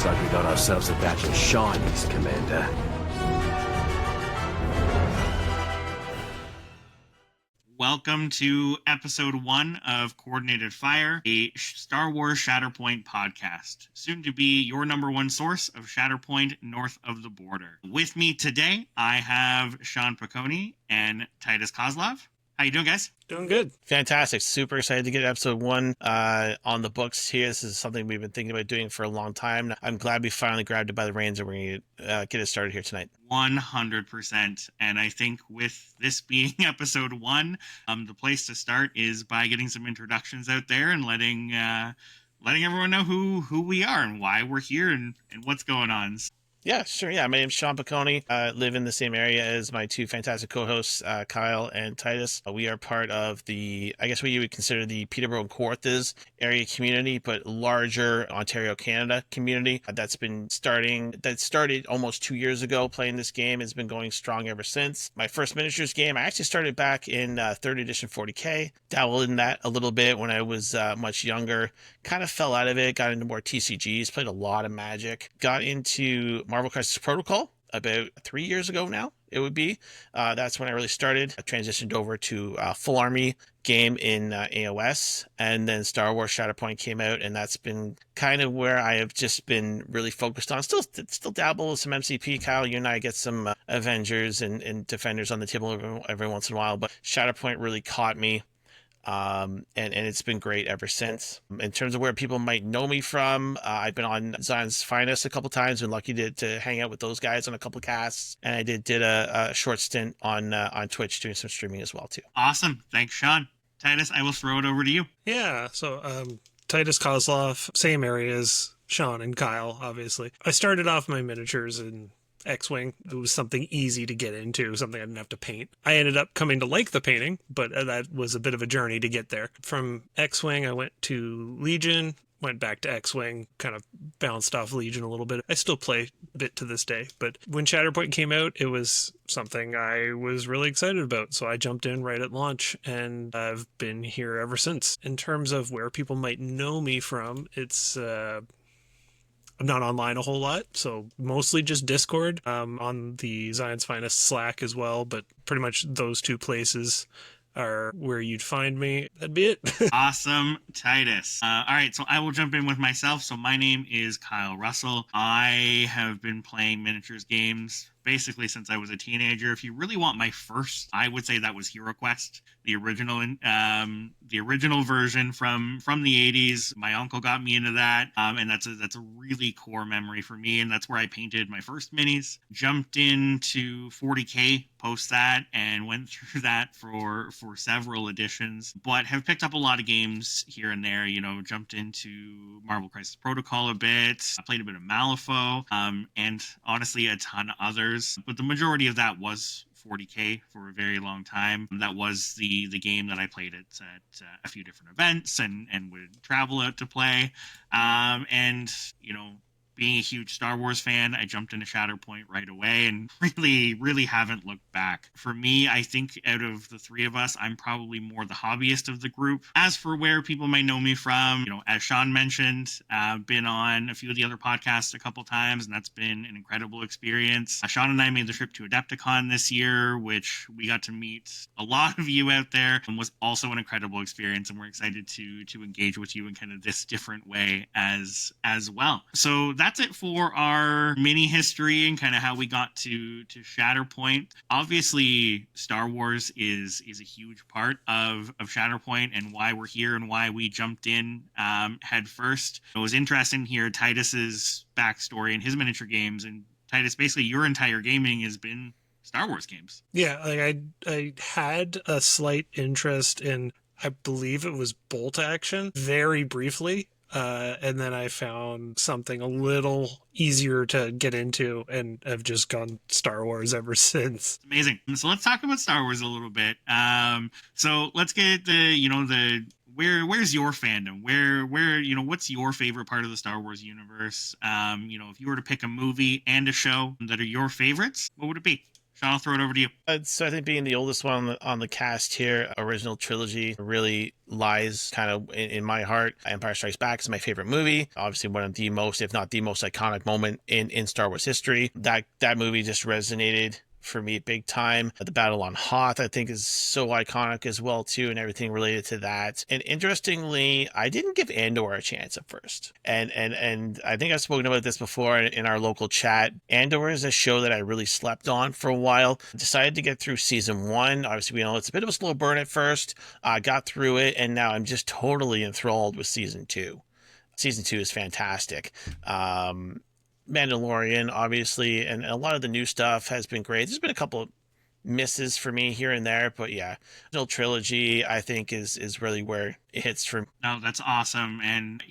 Looks like we got ourselves a batch of shinies, Commander. Welcome to episode 1 of Coordinated Fire, a Star Wars Shatterpoint podcast, soon to be your number one source of Shatterpoint north of the border. With me today, I have Sean Peconi and Titus Kosloff. How you doing, guys? Doing good. Fantastic. Super excited to get episode 1 on the books here. This is something we've been thinking about doing for a long time. I'm glad we finally grabbed it by the reins and we're going to get it started here tonight. 100%. And I think with this being episode 1, the place to start is by getting some introductions out there and letting everyone know who we are and why we're here and what's going on. Yeah, sure. Yeah, my name's Sean Peconi. I live in the same area as my two fantastic co-hosts, Kyle and Titus. We are part of the, I guess what you would consider the Peterborough and Kawarthas area community, but larger Ontario, Canada community that started almost 2 years ago playing this game. Has been going strong ever since. My first miniatures game, I actually started back in 3rd edition 40K. Dabbled in that a little bit when I was much younger. Kind of fell out of it, got into more TCGs, played a lot of Magic, got into Marvel Crisis Protocol about 3 years ago now, it would be. That's when I really started. I transitioned over to Full Army game in AOS, and then Star Wars Shatterpoint came out, and that's been kind of where I have just been really focused on. Still dabble with some MCP. Kyle, you and I get some Avengers and Defenders on the table every once in a while, but Shatterpoint really caught me. And it's been great ever since. In terms of where people might know me from, I've been on Zion's Finest a couple times, been lucky to hang out with those guys on a couple casts, and I did a short stint on Twitch doing some streaming as well too. Awesome. Thanks, Sean. Titus, I will throw it over to you. Yeah, so Titus Kosloff, same area as Sean and Kyle, obviously. I started off my miniatures in X-Wing. It was something easy to get into, something I didn't have to paint. I ended up coming to like the painting, but that was a bit of a journey to get there. From X-Wing, I went to Legion, went back to X-Wing, kind of bounced off Legion a little bit. I still play a bit to this day, but when Shatterpoint came out, it was something I was really excited about, so I jumped in right at launch, and I've been here ever since. In terms of where people might know me from, it's I'm not online a whole lot, so mostly just Discord, on the Zion's Finest Slack as well, but pretty much those two places are where you'd find me. That'd be it. Awesome, Titus. All right, so I will jump in with myself. So my name is Kyle Russell. I have been playing miniatures games basically since I was a teenager. If you really want my first, I would say that was Hero Quest, the original version from the 80s. My uncle got me into that, and that's a really core memory for me, and that's where I painted my first minis. Jumped into 40K post that and went through that for several editions, but have picked up a lot of games here and there. Jumped into Marvel Crisis Protocol a bit. I played a bit of Malifaux, and honestly a ton of others. But the majority of that was 40K for a very long time. That was the game that I played at a few different events and would travel out to play. Being a huge Star Wars fan, I jumped into Shatterpoint right away and really, really haven't looked back. For me, I think out of the three of us, I'm probably more the hobbyist of the group. As for where people might know me from, as Sean mentioned, I've been on a few of the other podcasts a couple times, and that's been an incredible experience. Sean and I made the trip to Adepticon this year, which we got to meet a lot of you out there, and was also an incredible experience, and we're excited to engage with you in kind of this different way as well. So that's it for our mini history and kind of how we got to Shatterpoint. Obviously, Star Wars is a huge part of Shatterpoint and why we're here and why we jumped in head first. It was interesting to hear Titus's backstory and his miniature games. And Titus, basically your entire gaming has been Star Wars games. Yeah, I had a slight interest in, I believe it was Bolt Action, very briefly. And then I found something a little easier to get into, and I've just gone Star Wars ever since. Amazing. So let's talk about Star Wars a little bit. So let's get where's your fandom? Where what's your favorite part of the Star Wars universe? If you were to pick a movie and a show that are your favorites, what would it be? Sean, I'll throw it over to you. So I think being the oldest one on the cast here, original trilogy really lies kind of in my heart. Empire Strikes Back is my favorite movie. Obviously one of the most, if not the most iconic moment in Star Wars history. That movie just resonated for me big time. The battle on Hoth, I think, is so iconic as well too, and everything related to that. And interestingly, I didn't give Andor a chance at first, and I think I've spoken about this before in our local chat. Andor is a show that I really slept on for a while. Decided to get through season 1. Obviously, we know it's a bit of a slow burn at first. Got through it, and now I'm just totally enthralled with season 2. Season 2 is fantastic. Mandalorian, obviously, and a lot of the new stuff has been great. There's been a couple of misses for me here and there, but yeah, the original trilogy I think is really where it hits for me. No, that's awesome. And,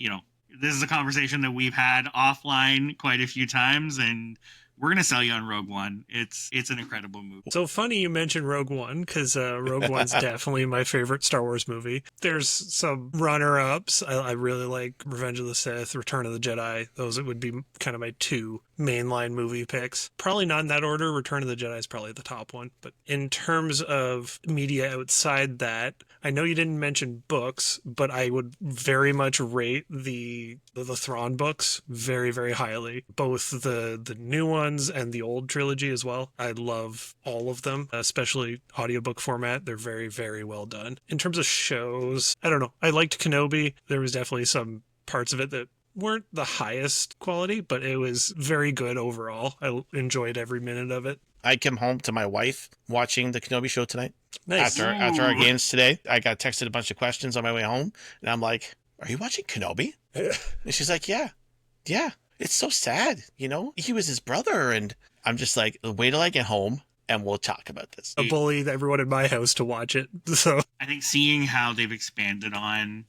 this is a conversation that we've had offline quite a few times, and we're going to sell you on Rogue One. It's an incredible movie. So funny you mentioned Rogue One, because Rogue One's definitely my favorite Star Wars movie. There's some runner-ups. I really like Revenge of the Sith, Return of the Jedi. Those would be kind of my 2 mainline movie picks. Probably not in that order. Return of the Jedi is probably the top one. But in terms of media outside that, I know you didn't mention books, but I would very much rate the Thrawn books very, very highly. Both the new ones and the old trilogy as well. I love all of them, especially audiobook format. They're very, very well done. In terms of shows, I don't know. I liked Kenobi. There was definitely some parts of it that weren't the highest quality, but it was very good overall. I enjoyed every minute of it. I came home to my wife watching the Kenobi show tonight. Nice. After our games today, I got texted a bunch of questions on my way home, and I'm like, "Are you watching Kenobi?" And she's like, "Yeah. It's so sad, He was his brother," and I'm just like, "Wait till I get home, and we'll talk about this." I bullied everyone in my house to watch it. So I think seeing how they've expanded on,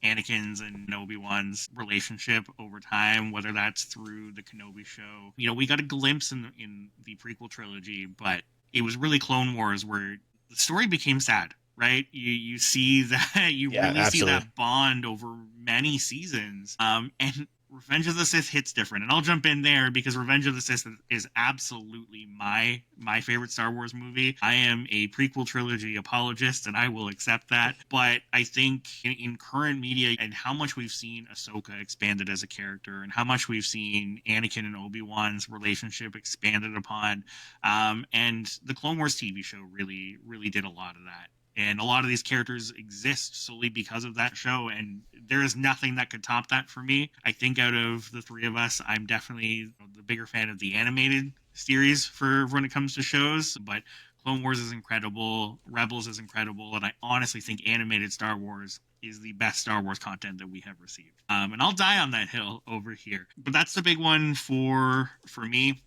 Anakin's and Obi-Wan's relationship over time, whether that's through the Kenobi show. We got a glimpse in the prequel trilogy, but it was really Clone Wars where the story became sad, right? You see that, you really absolutely see that bond over many seasons. And Revenge of the Sith hits different, and I'll jump in there because Revenge of the Sith is absolutely my favorite Star Wars movie. I am a prequel trilogy apologist, and I will accept that. But I think in current media and how much we've seen Ahsoka expanded as a character, and how much we've seen Anakin and Obi-Wan's relationship expanded upon, and the Clone Wars TV show really, really did a lot of that. And a lot of these characters exist solely because of that show, and there is nothing that could top that for me. I think out of the 3 of us, I'm definitely the bigger fan of the animated series for when it comes to shows, but Clone Wars is incredible, Rebels is incredible, and I honestly think animated Star Wars is the best Star Wars content that we have received. And I'll die on that hill over here. But that's the big one for me.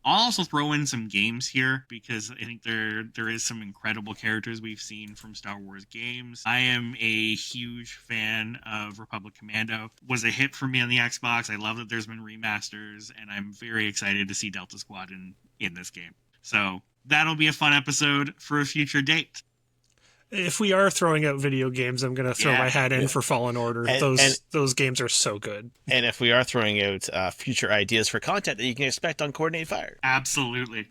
I'll also throw in some games here because I think there is some incredible characters we've seen from Star Wars games. I am a huge fan of Republic Commando. Was a hit for me on the Xbox. I love that there's been remasters, and I'm very excited to see Delta Squadron in this game. So that'll be a fun episode for a future date. if we are throwing out video games, I'm going to throw my hat in for Fallen Order. Those games are so good. And if we are throwing out future ideas for content that you can expect on Coordinate Fire. Absolutely.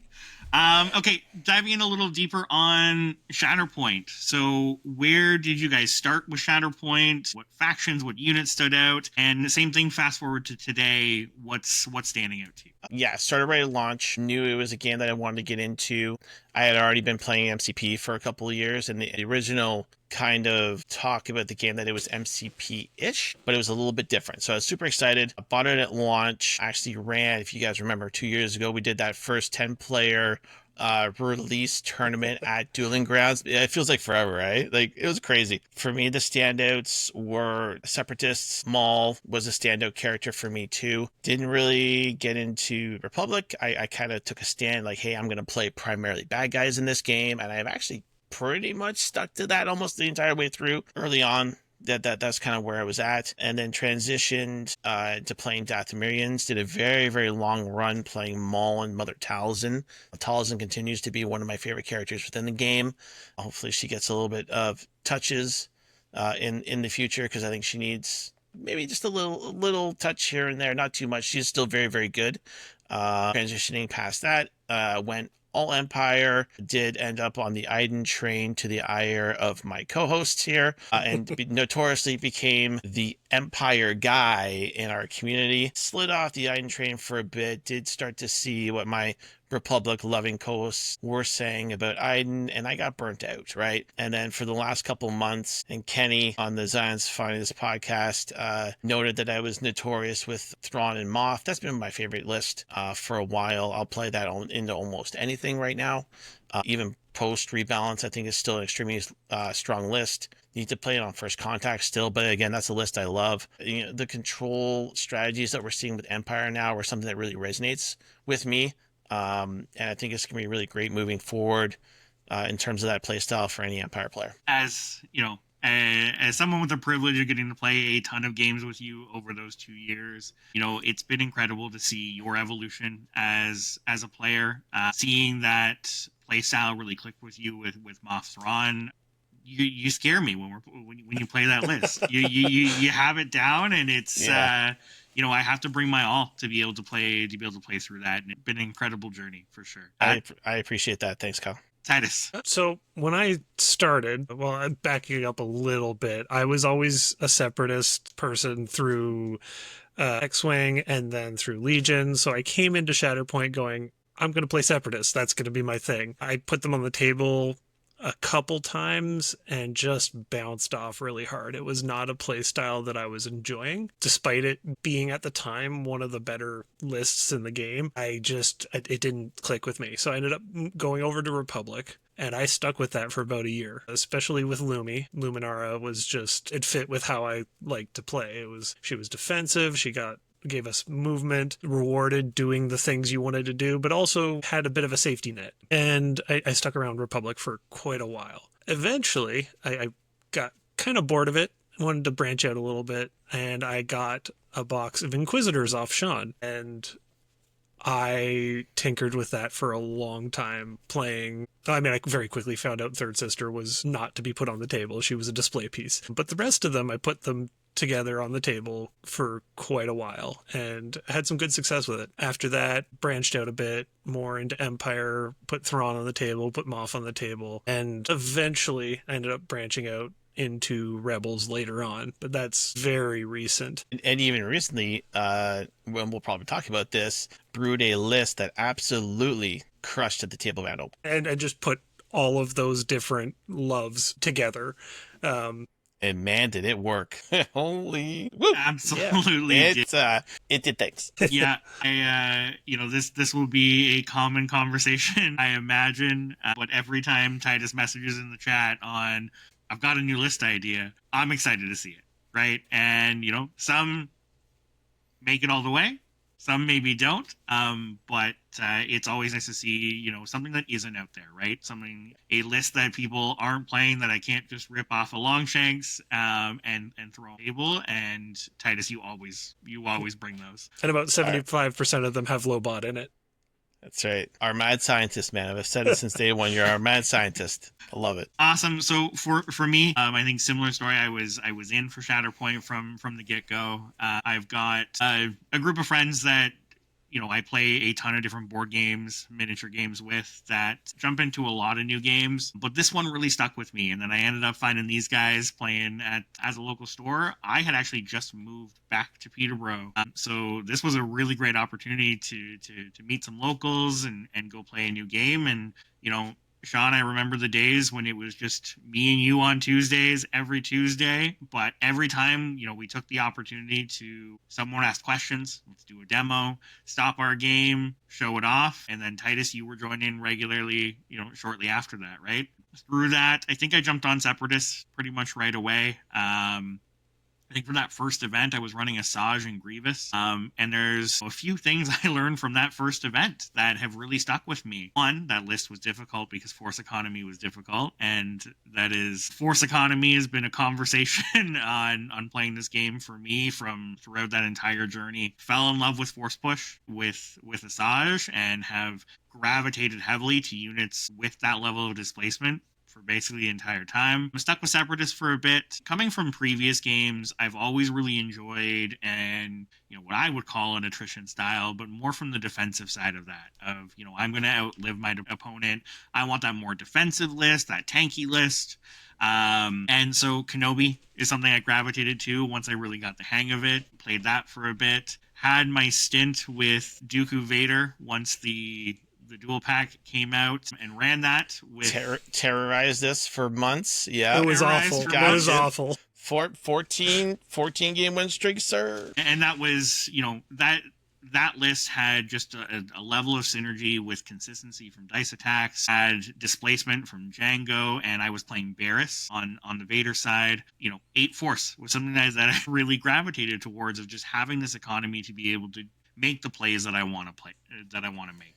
Okay, diving in a little deeper on Shatterpoint. So where did you guys start with Shatterpoint? What factions, what units stood out? And the same thing, fast forward to today, what's standing out to you? Yeah, started right at launch. Knew it was a game that I wanted to get into. I had already been playing MCP for a couple of years, and the original kind of talk about the game that it was MCP-ish, but it was a little bit different. So I was super excited. I bought it at launch. I actually ran, if you guys remember, 2 years ago, we did that first 10-player release tournament at Dueling Grounds. It feels like forever, right? Like, it was crazy. For me, the standouts were Separatists. Maul was a standout character for me too. Didn't really get into Republic. I kind of took a stand like, hey, I'm going to play primarily bad guys in this game, and I've actually pretty much stuck to that almost the entire way through. Early on, that's kind of where I was at, and then transitioned to playing Dathomirians. Did a very, very long run playing Maul and Mother Talzin. Talzin continues to be one of my favorite characters within the game. Hopefully she gets a little bit of touches in the future, because I think she needs maybe just a little touch here and there, not too much. She's still very, very good. Transitioning past that, went all Empire, did end up on the Iden train to the ire of my co-hosts here, and notoriously became the Empire guy in our community. Slid off the Iden train for a bit, did start to see what my Republic loving co-hosts were saying about Iden, and I got burnt out, right? And then for the last couple months, and Kenny on the Zion's Finest podcast noted that I was notorious with Thrawn and Moff. That's been my favorite list for a while. I'll play that into almost anything right now. Even post rebalance, I think is still an extremely strong list. Need to play it on First Contact still, but again, that's a list I love. You know, the control strategies that we're seeing with Empire now are something that really resonates with me. And I think it's going to be really great moving forward in terms of that play style for any Empire player. As you know, as someone with the privilege of getting to play a ton of games with you over those 2 years, you know, it's been incredible to see your evolution as a player. Seeing that play style really click with you with Moff Thrawn. You scare me when you play that list. you have it down, and it's you know, I have to bring my all to be able to play through that, and it's been an incredible journey for sure. I appreciate that. Thanks, Kyle. Titus. So when I started, well, I'm backing up a little bit. I was always a separatist person through X-Wing and then through Legion. So I came into Shatterpoint going, I'm going to play separatist. That's going to be my thing. I put them on the table a couple times and just bounced off really hard. It was not a play style that I was enjoying, despite it being at the time one of the better lists in the game. It didn't click with me. So I ended up going over to Republic, and I stuck with that for about a year, especially with Lumi. Luminara it fit with how I liked to play. She was defensive. She gave us movement, rewarded doing the things you wanted to do, but also had a bit of a safety net. And I stuck around Republic for quite a while. Eventually, I got kind of bored of it, wanted to branch out a little bit, and I got a box of Inquisitors off Sean. And I tinkered with that for a long time playing. I mean, I very quickly found out Third Sister was not to be put on the table. She was a display piece. But the rest of them, I put them together on the table for quite a while and had some good success with it. After that, branched out a bit more into Empire, put Thrawn on the table, put Moff on the table, and eventually I ended up branching out into Rebels later on, but that's very recent. And even recently, when we'll probably talk about this, brewed a list that absolutely crushed at the table of Adult. And I just put all of those different loves together. And man, did it work. Holy woo. Absolutely. Yeah. It did things. Yeah. You know, this will be a common conversation, I imagine. But every time Titus messages in the chat on, I've got a new list idea, I'm excited to see it. Right. And, you know, some make it all the way. Some maybe don't, but it's always nice to see, you know, something that isn't out there, right? A list that people aren't playing that I can't just rip off a Longshanks and throw on the table. And Titus, you always bring those. And about 75% of them have Lobot in it. That's right. Our mad scientist, man. I've said it since day one. You're our mad scientist. I love it. Awesome. So for me, I think similar story. I was in for Shatterpoint from the get go. I've got a group of friends that, you know, I play a ton of different board games, miniature games with, that jump into a lot of new games. But this one really stuck with me. And then I ended up finding these guys playing at a local store. I had actually just moved back to Peterborough. So this was a really great opportunity to meet some locals and go play a new game. And, you know, Sean, I remember the days when it was just me and you on Tuesdays, every Tuesday. But every time, you know, we took the opportunity to, someone asked questions, let's do a demo, stop our game, show it off. And then Titus, you were joining regularly, you know, shortly after that, right? Through that, I think I jumped on Separatists pretty much right away. I think for that first event, I was running Asajj and Grievous. And there's a few things I learned from that first event that have really stuck with me. One, that list was difficult because Force Economy was difficult. And that is, Force Economy has been a conversation on playing this game for me from throughout that entire journey. Fell in love with Force Push with Asajj and have gravitated heavily to units with that level of displacement for basically the entire time. I'm stuck with Separatists for a bit. Coming from previous games, I've always really enjoyed and, what I would call an attrition style, but more from the defensive side of that. Of, I'm going to outlive my opponent. I want that more defensive list, that tanky list. And so Kenobi is something I gravitated to once I really got the hang of it. Played that for a bit. Had my stint with Dooku Vader once the dual pack came out and ran that with terrorized us for months. Yeah, It was awful. It was awful. 14 game win streak, sir. And that was, that list had just a level of synergy with consistency from dice attacks, had displacement from Django, and I was playing Barriss on the Vader side. 8 Force was something that I really gravitated towards, of just having this economy to be able to make the plays that I want to make.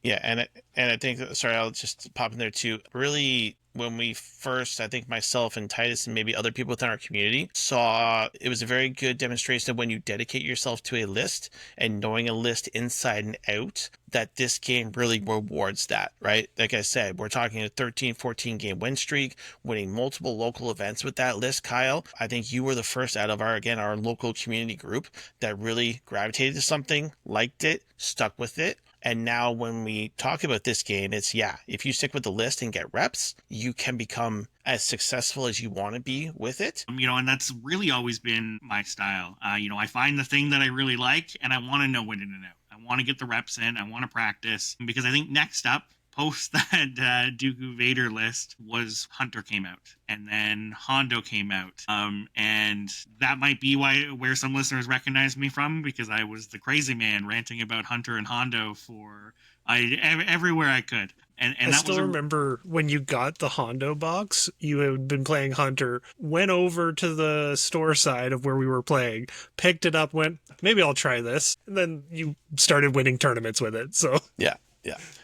Yeah, and I think, sorry, I'll just pop in there too. Really, when we first, I think myself and Titus and maybe other people within our community saw, it was a very good demonstration of when you dedicate yourself to a list and knowing a list inside and out, that this game really rewards that, right? Like I said, we're talking a 13, 14 game win streak, winning multiple local events with that list, Kyle. I think you were the first out of our local community group that really gravitated to something, liked it, stuck with it. And now when we talk about this game, it's, if you stick with the list and get reps, you can become as successful as you want to be with it. And that's really always been my style. I find the thing that I really like and I want to know it in and out. I want to get the reps in. I want to practice, because I think next up, post that Dooku Vader list, was Hunter came out, and then Hondo came out, and that might be where some listeners recognize me from, because I was the crazy man ranting about Hunter and Hondo everywhere I could. And I still remember when you got the Hondo box, you had been playing Hunter, went over to the store side of where we were playing, picked it up, went, maybe I'll try this, and then you started winning tournaments with it. So yeah.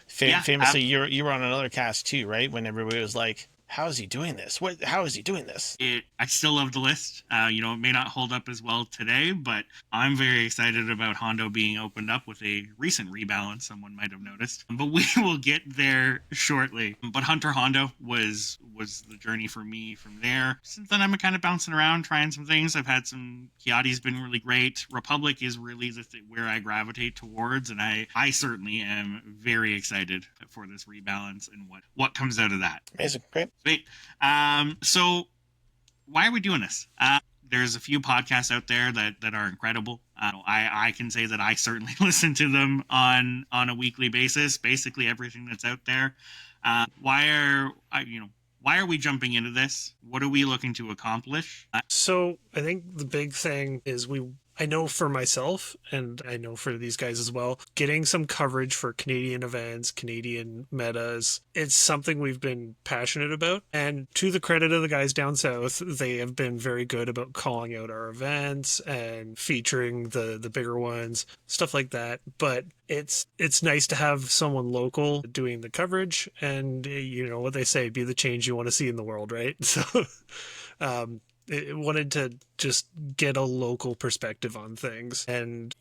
Famously, you were on another cast too, right? When everybody was like, how is he doing this? How is he doing this? I still love the list. It may not hold up as well today, but I'm very excited about Hondo being opened up with a recent rebalance, someone might have noticed. But we will get there shortly. But Hunter Hondo was the journey for me from there. Since then, I'm kind of bouncing around, trying some things. I've had some... Kiadi's been really great. Republic is really where I gravitate towards, and I certainly am very excited for this rebalance and what comes out of that. Amazing. Great. Sweet. So why are we doing this? There's a few podcasts out there that are incredible. I can say that I certainly listen to them on a weekly basis, basically everything that's out there. Why are we jumping into this? What are we looking to accomplish? So I think the big thing is I know for myself, and I know for these guys as well, getting some coverage for Canadian events, Canadian metas, it's something we've been passionate about. And to the credit of the guys down south, they have been very good about calling out our events and featuring the bigger ones, stuff like that. But it's nice to have someone local doing the coverage, and you know what they say, be the change you want to see in the world, right? So it wanted to just get a local perspective on things. And,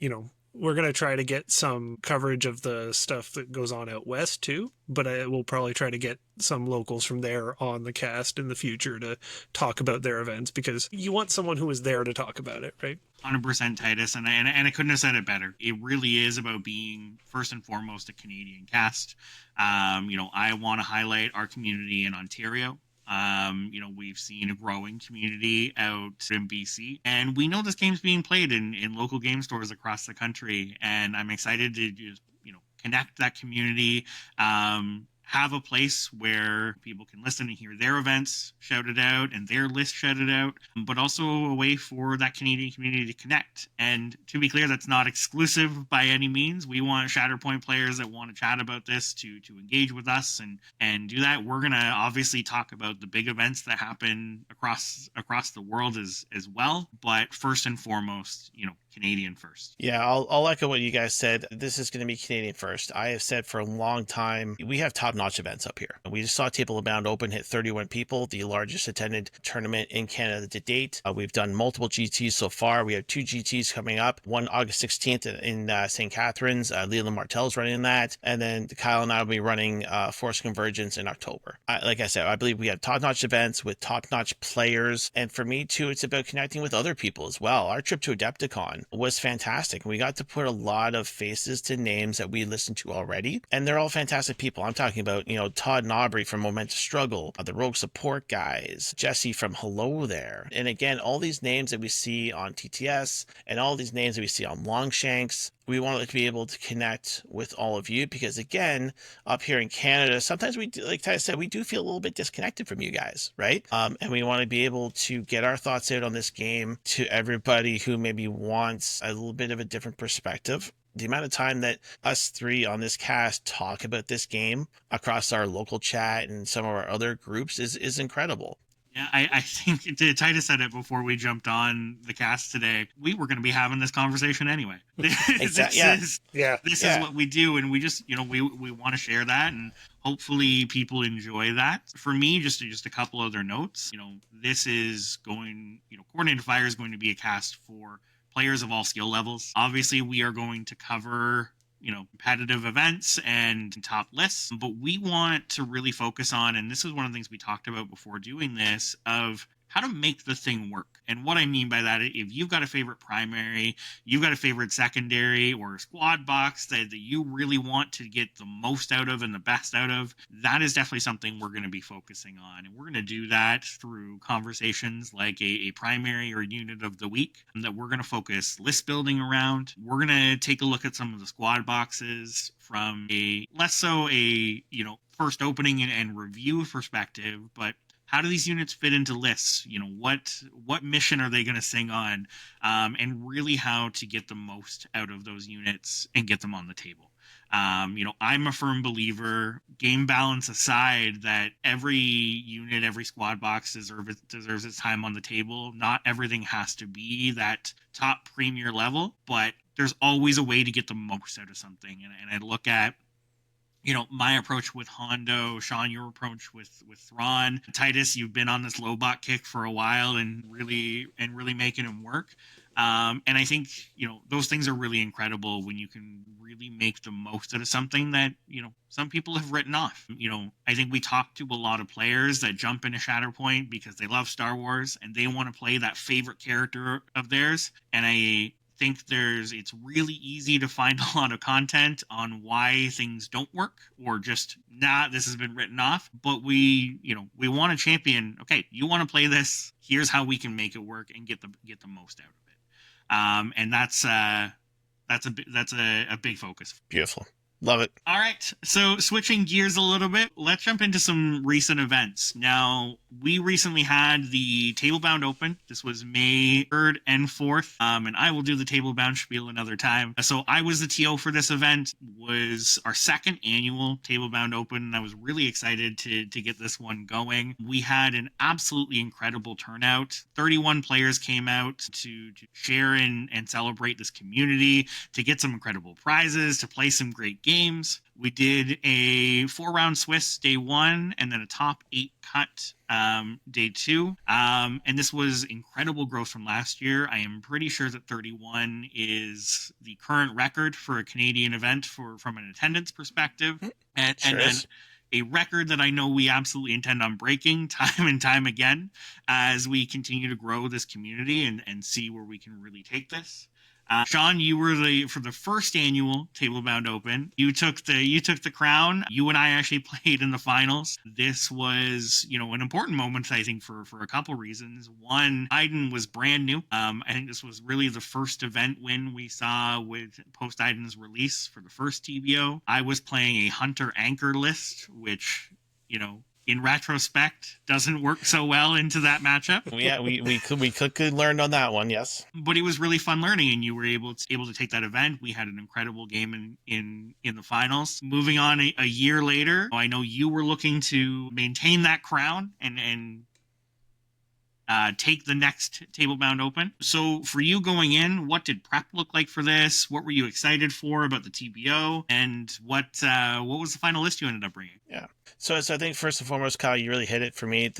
we're going to try to get some coverage of the stuff that goes on out west too, but we'll probably try to get some locals from there on the cast in the future to talk about their events, because you want someone who is there to talk about it, right? 100% Titus, and I couldn't have said it better. It really is about being first and foremost a Canadian cast. I want to highlight our community in Ontario. We've seen a growing community out in BC, and we know this game's being played in local game stores across the country, and I'm excited to just, connect that community, have a place where people can listen and hear their events shouted out and their list shouted out, but also a way for that Canadian community to connect. And to be clear, that's not exclusive by any means. We want Shatterpoint players that want to chat about this to engage with us and do that. We're going to obviously talk about the big events that happen across the world as well, but first and foremost, Canadian first. Yeah, I'll echo what you guys said. This is going to be Canadian first. I have said for a long time, we have top top-notch events up here. We just saw Table Bound Open hit 31 people, the largest attended tournament in Canada to date. We've done multiple GTs so far. We have 2 GTs coming up, one August 16th in St. Catharines. Leland Martel's running that, and then Kyle and I will be running Force Convergence in October. Like I said, I believe we have top-notch events with top-notch players, and for me too, it's about connecting with other people as well. Our trip to Adepticon was fantastic. We got to put a lot of faces to names that we listened to already, and they're all fantastic people. I'm talking about, Todd Nobry from Momentous Struggle, the Rogue Support guys, Jesse from Hello There, and again, all these names that we see on TTS and all these names that we see on Longshanks. We want to be able to connect with all of you because, again, up here in Canada, sometimes we do, like Ty said, we do feel a little bit disconnected from you guys, right? And we want to be able to get our thoughts out on this game to everybody who maybe wants a little bit of a different perspective. The amount of time that us 3 on this cast talk about this game across our local chat and some of our other groups is incredible. Yeah, I think Titus said it before we jumped on the cast today. We were going to be having this conversation anyway. Exactly. This is what we do, and we just, we want to share that, and hopefully people enjoy that. For me, just a couple other notes. This is going. Coordinated Fire is going to be a cast for players of all skill levels. Obviously, we are going to cover competitive events and top lists, but we want to really focus on, and this is one of the things we talked about before doing this, of how to make the thing work. And what I mean by that, if you've got a favorite primary, you've got a favorite secondary or squad box that you really want to get the most out of and the best out of, that is definitely something we're going to be focusing on. And we're going to do that through conversations like a primary or unit of the week that we're going to focus list building around. We're going to take a look at some of the squad boxes from a less so a, first opening and review perspective, but how do these units fit into lists? What mission are they going to sing on? And really how to get the most out of those units and get them on the table. I'm a firm believer, game balance aside, that every unit, every squad box deserves its time on the table. Not everything has to be that top premier level, but there's always a way to get the most out of something. And I look at my approach with Hondo, Sean, your approach with Thrawn, Titus, you've been on this Lobot kick for a while and really making them work. And I think, those things are really incredible when you can really make the most out of something that, some people have written off. I think we talk to a lot of players that jump into Shatterpoint because they love Star Wars and they want to play that favorite character of theirs. And I think it's really easy to find a lot of content on why things don't work or just this has been written off, but we want to champion, okay, you want to play this, here's how we can make it work and get the most out of it. And that's a big focus. Beautiful. Love it. All right. So switching gears a little bit, let's jump into some recent events. Now, we recently had the Table Bound Open. This was May 3rd and 4th. And I will do the Table Bound spiel another time. So I was the TO for this event. Was our second annual Table Bound Open. And I was really excited to get this one going. We had an absolutely incredible turnout. 31 players came out to share and celebrate this community, to get some incredible prizes, to play some great games. We did a 4-round Swiss day 1 and then a top 8 cut day 2. And this was incredible growth from last year. I am pretty sure that 31 is the current record for a Canadian event from an attendance perspective. And then a record that I know we absolutely intend on breaking time and time again as we continue to grow this community and see where we can really take this. Sean, you were for the first annual Table Bound Open. You took the crown. You and I actually played in the finals. This was, an important moment, I think, for a couple reasons. One, Iden was brand new. I think this was really the first event win we saw with post Iden's release for the first TBO. I was playing a Hunter Anchor list, which, in retrospect, doesn't work so well into that matchup. Yeah, we could learn on that one, yes. But it was really fun learning, and you were able to take that event. We had an incredible game in the finals. Moving on a year later, I know you were looking to maintain that crown and take the next table bound open. So for you going in, what did prep look like for this? What were you excited for about the TBO? And what was the final list you ended up bringing? Yeah. So I think first and foremost, Kyle, you really hit it for me.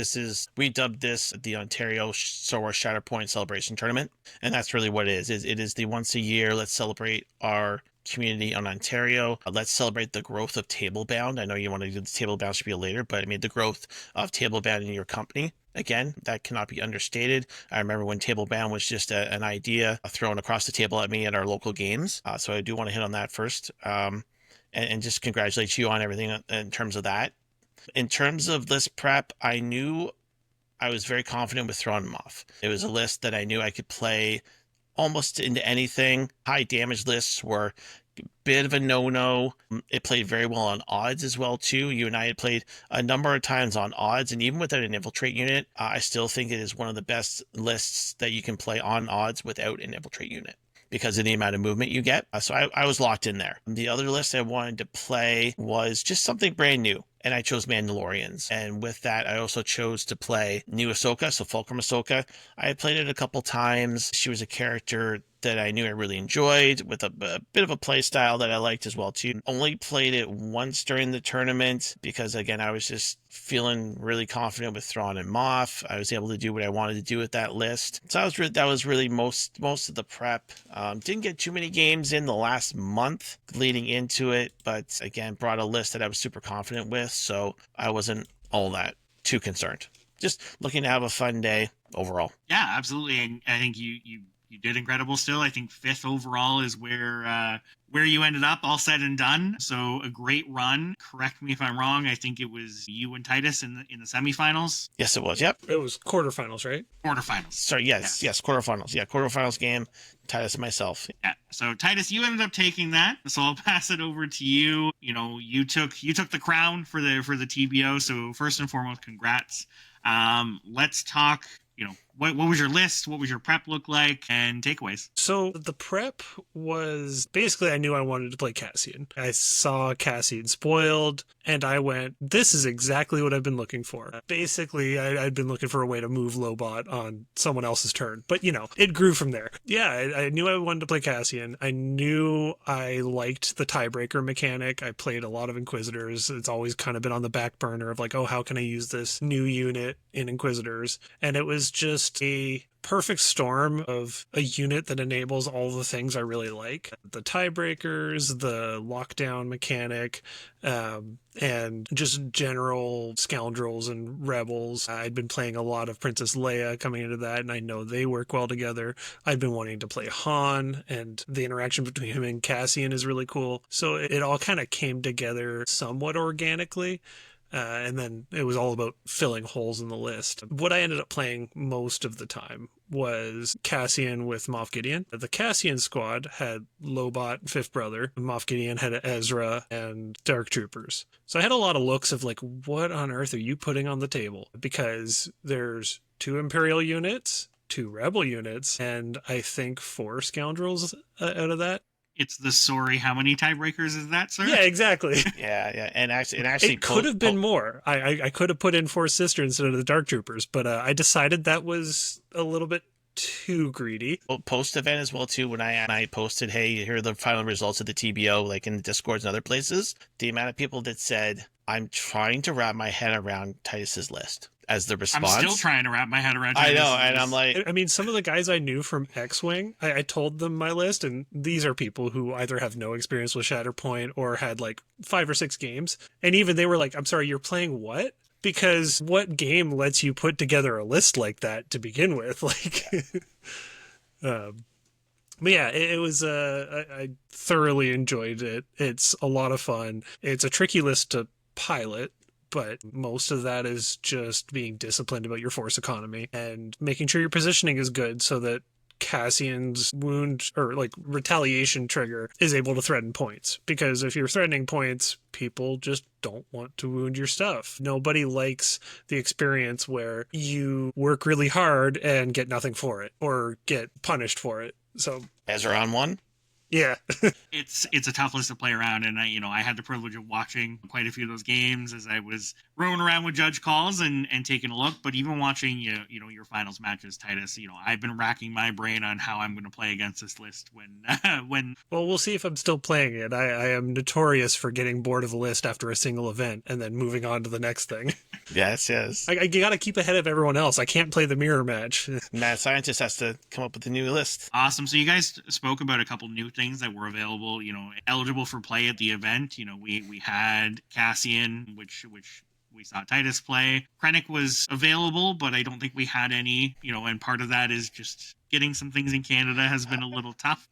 We dubbed this the Ontario Star Wars Shatterpoint Celebration Tournament. And that's really what it is. It is the once a year, let's celebrate our community on Ontario. Let's celebrate the growth of Tablebound. I know you want to do the Tablebound spiel later, but I mean the growth of Tablebound in your company. Again, that cannot be understated. I remember when Tablebound was just an idea thrown across the table at me at our local games. So I do want to hit on that first. And just congratulate you on everything in terms of that. In terms of list prep, I knew I was very confident with throwing them off. It was a list that I knew I could play almost into anything. High damage lists were a bit of a no-no. It played very well on odds as well, too. You and I had played a number of times on odds, and even without an infiltrate unit, I still think it is one of the best lists that you can play on odds without an infiltrate unit, because of the amount of movement you get. So I was locked in there. The other list I wanted to play was just something brand new, and I chose Mandalorians. And with that, I also chose to play new Ahsoka, so Fulcrum Ahsoka. I had played it a couple times. She was a character that I knew I really enjoyed, with a bit of a play style that I liked as well too. Only played it once during the tournament because, again, I was just feeling really confident with Thrawn and Moff. I was able to do what I wanted to do with that list. So that was really most of the prep. Didn't get too many games in the last month leading into it, but again, brought a list that I was super confident with, so I wasn't all that too concerned. Just looking to have a fun day overall. Yeah, absolutely. And I think you did incredible still. I think 5th overall is where you ended up, all said and done. So a great run. Correct me if I'm wrong. I think it was you and Titus in the semifinals. Yes, it was. Yep. It was quarterfinals, right? Quarterfinals. Sorry, yes, quarterfinals. Yeah, quarterfinals game, Titus and myself. Yeah. So Titus, you ended up taking that. So I'll pass it over to you. You know, you took the crown for the TBO. So first and foremost, congrats. Let's talk. You know, what was your list? What was your prep look like? And takeaways? So the prep was basically, I knew I wanted to play Cassian. I saw Cassian spoiled, and I went, this is exactly what I've been looking for. Basically, I'd been looking for a way to move Lobot on someone else's turn. But, you know, it grew from there. Yeah, I knew I wanted to play Cassian. I knew I liked the tiebreaker mechanic. I played a lot of Inquisitors. It's always kind of been on the back burner of like, oh, how can I use this new unit in Inquisitors? And it was just a perfect storm of a unit that enables all the things I really like. The tiebreakers, the lockdown mechanic, and just general scoundrels and rebels. I'd been playing a lot of Princess Leia coming into that, and I know they work well together. I'd been wanting to play Han, and the interaction between him and Cassian is really cool. So it all kind of came together somewhat organically. And then it was all about filling holes in the list. What I ended up playing most of the time was Cassian with Moff Gideon. The Cassian squad had Lobot, Fifth Brother. Moff Gideon had Ezra and Dark Troopers. So I had a lot of looks of like, what on earth are you putting on the table? Because there's 2 Imperial units, 2 Rebel units, and I think 4 Scoundrels out of that. It's the sorry, how many tiebreakers is that, sir? Yeah, exactly. Yeah, and actually, it could have been more. I could have put in 4 Sister instead of the Dark Troopers, but I decided that was a little bit too greedy. Well, post-event as well, too, when I posted, hey, here are the final results of the TBO, like in the Discords and other places, the amount of people that said, I'm trying to wrap my head around Titus's list. As the response. I'm still trying to wrap my head around. I know, and I'm like, I mean, some of the guys I knew from X-Wing, I told them my list, and these are people who either have no experience with Shatterpoint or had like 5 or 6 games, and even they were like, "I'm sorry, you're playing what?" Because what game lets you put together a list like that to begin with? Like, but yeah, it was. I thoroughly enjoyed it. It's a lot of fun. It's a tricky list to pilot, but most of that is just being disciplined about your force economy and making sure your positioning is good so that Cassian's wound or like retaliation trigger is able to threaten points. Because if you're threatening points, people just don't want to wound your stuff. Nobody likes the experience where you work really hard and get nothing for it or get punished for it. So Ezra on 1? Yeah. It's a tough list to play around, and I had the privilege of watching quite a few of those games as I was roaming around with judge calls and taking a look. But even watching your finals matches, Titus, I've been racking my brain on how I'm going to play against this list when when Well, we'll see if I'm still playing it. I am notorious for getting bored of a list after a single event and then moving on to the next thing. Yes, yes. I got to keep ahead of everyone else. I can't play the mirror match. Mad scientist has to come up with a new list. Awesome. So you guys spoke about a couple new things that were available, eligible for play at the event. We had Cassian, which we saw Titus play. Krennic was available, but I don't think we had any, and part of that is just getting some things in Canada has been a little tough.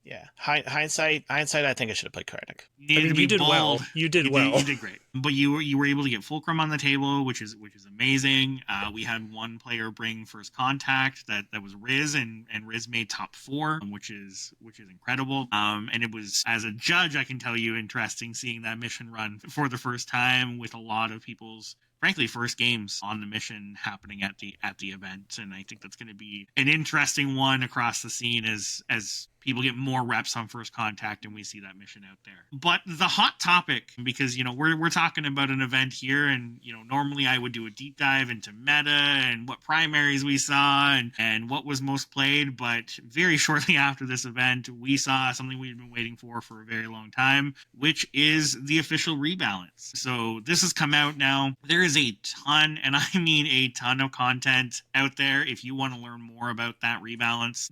Yeah. Hindsight, I think I should have played Krennic. You did well. You did well. You did great. But you were able to get Fulcrum on the table, which is amazing. We had one player bring first contact that was Riz, and Riz made top 4, which is incredible. And it was, as a judge, I can tell you, interesting seeing that mission run for the first time with a lot of people's frankly first games on the mission happening at the event. And I think that's going to be an interesting one across the scene as people get more reps on first contact and we see that mission out there. But the hot topic, because we're talking about an event here, and normally I would do a deep dive into meta and what primaries we saw and what was most played, but very shortly after this event we saw something we've been waiting for a very long time, which is the official rebalance. So this has come out now. There is a ton, and I mean a ton, of content out there if you want to learn more about that rebalance.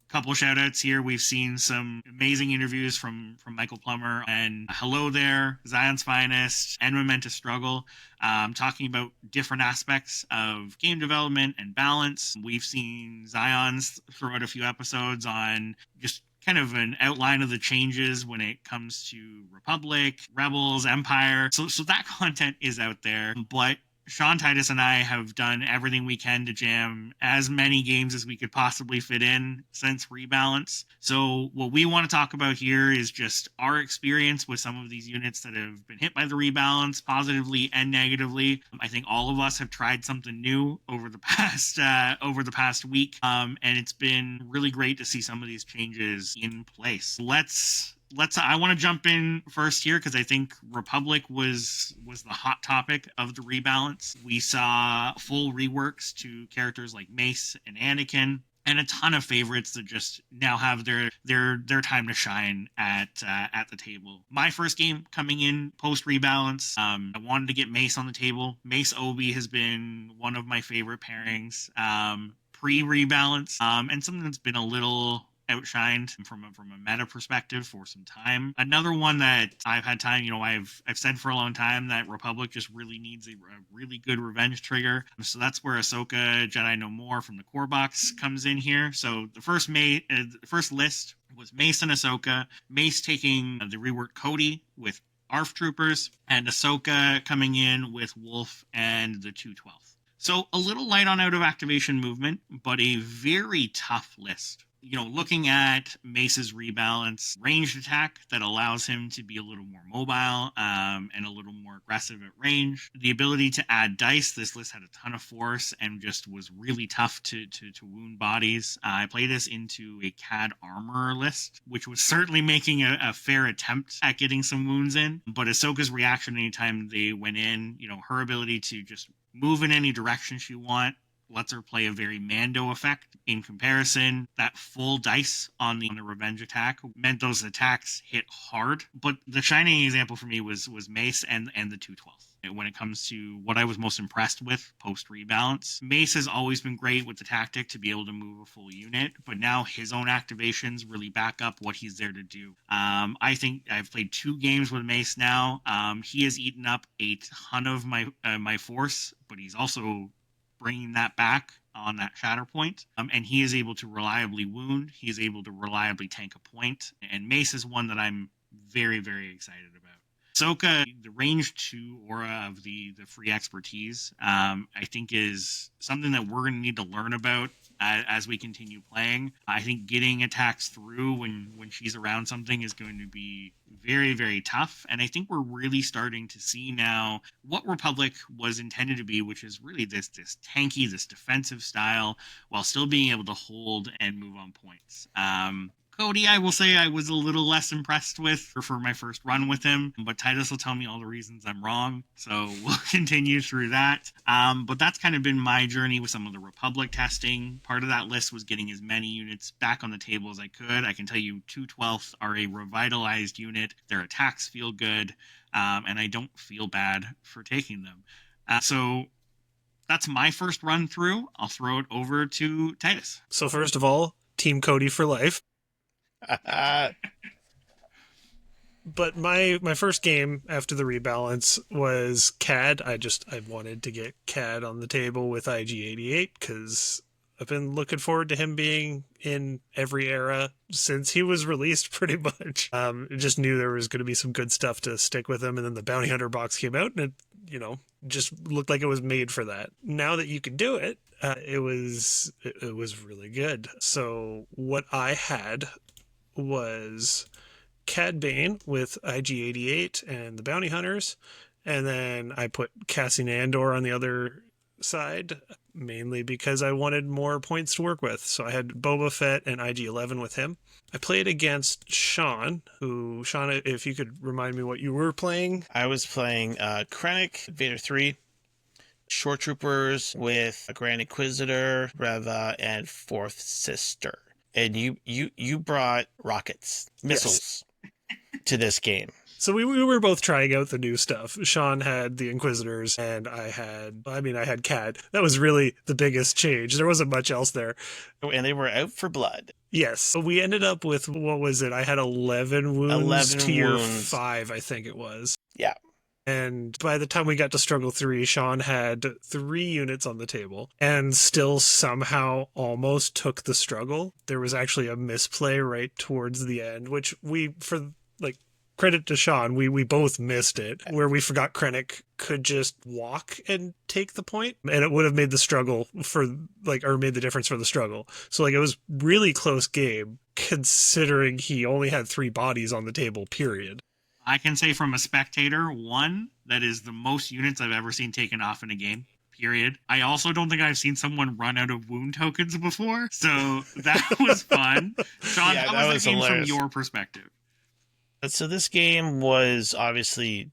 Couple shout outs here. We've seen some amazing interviews from Michael Plummer and Hello There, Zion's Finest, and Momentous Struggle, talking about different aspects of game development and balance. We've seen Zion's throw out a few episodes on just kind of an outline of the changes when it comes to Republic, Rebels, Empire. So that content is out there, but Sean, Titus, and I have done everything we can to jam as many games as we could possibly fit in since Rebalance. So what we want to talk about here is just our experience with some of these units that have been hit by the Rebalance, positively and negatively. I think all of us have tried something new over the past week, and it's been really great to see some of these changes in place. I want to jump in first here because I think Republic was the hot topic of the rebalance. We saw full reworks to characters like Mace and Anakin, and a ton of favorites that just now have their time to shine at the table. My first game coming in post rebalance, I wanted to get Mace on the table. Mace Obi has been one of my favorite pairings pre rebalance, and something that's been a little outshined from a meta perspective for some time. Another one that I've had time, I've said for a long time that Republic just really needs a really good revenge trigger. So that's where Ahsoka Jedi No More from the core box comes in here. So the first list was Mace and Ahsoka. Mace taking the reworked Cody with ARF troopers, and Ahsoka coming in with Wolf and the 212th. So a little light on out of activation movement, but a very tough list. Looking at Mace's rebalance, ranged attack that allows him to be a little more mobile and a little more aggressive at range. The ability to add dice. This list had a ton of force and just was really tough to wound bodies. I played this into a CAD armor list, which was certainly making a fair attempt at getting some wounds in. But Ahsoka's reaction anytime they went in, her ability to just move in any direction she lets her play a very Mando effect. In comparison, that full dice on the revenge attack meant those attacks hit hard. But the shining example for me was Mace and the 212th. When it comes to what I was most impressed with post rebalance, Mace has always been great with the tactic to be able to move a full unit, but now his own activations really back up what he's there to do. I think I've played 2 games with Mace now. He has eaten up a ton of my force, but he's also bringing that back on that Shatterpoint, and he is able to reliably wound. He is able to reliably tank a point, and Mace is one that I'm very, very excited about. Ahsoka, the range 2 aura of the free expertise, I think is something that we're going to need to learn about as we continue playing. I think getting attacks through when she's around something is going to be very, very tough. And I think we're really starting to see now what Republic was intended to be, which is really this tanky, this defensive style, while still being able to hold and move on points. Cody, I will say I was a little less impressed with for my first run with him, but Titus will tell me all the reasons I'm wrong, so we'll continue through that. But that's kind of been my journey with some of the Republic testing. Part of that list was getting as many units back on the table as I could. I can tell you 2/12 are a revitalized unit. Their attacks feel good, and I don't feel bad for taking them. So that's my first run through. I'll throw it over to Titus. So first of all, Team Cody for life. But my first game after the rebalance was CAD. I wanted to get CAD on the table with IG-88 because I've been looking forward to him being in every era since he was released, pretty much. Just knew there was going to be some good stuff to stick with him, and then the Bounty Hunter box came out, and it, just looked like it was made for that. Now that you can do it, it was really good. So what I had was Cad Bane with IG-88 and the Bounty Hunters, and then I put Cassian Andor on the other side, mainly because I wanted more points to work with. So I had Boba Fett and IG-11 with him. I played against Sean, if you could remind me what you were playing. I was playing Krennic, Vader 3, Shore Troopers with a Grand Inquisitor, Reva, and Fourth Sister. And you brought rockets, missiles, to this game. So we were both trying out the new stuff. Sean had the Inquisitors, and I had CAD. That was really the biggest change. There wasn't much else there. And they were out for blood. Yes. So we ended up with, what was it? I had 11 wounds, tier 5, I think it was. Yeah. And by the time we got to Struggle 3, Sean had 3 units on the table and still somehow almost took the struggle. There was actually a misplay right towards the end, which credit to Sean, we both missed it, where we forgot Krennic could just walk and take the point, and it would have made the struggle made the difference for the struggle. So it was really close game, considering he only had 3 bodies on the table, period. I can say from a spectator, that is the most units I've ever seen taken off in a game, period. I also don't think I've seen someone run out of wound tokens before, so that was fun. Sean, Yeah, how was the game hilarious from your perspective? So this game was obviously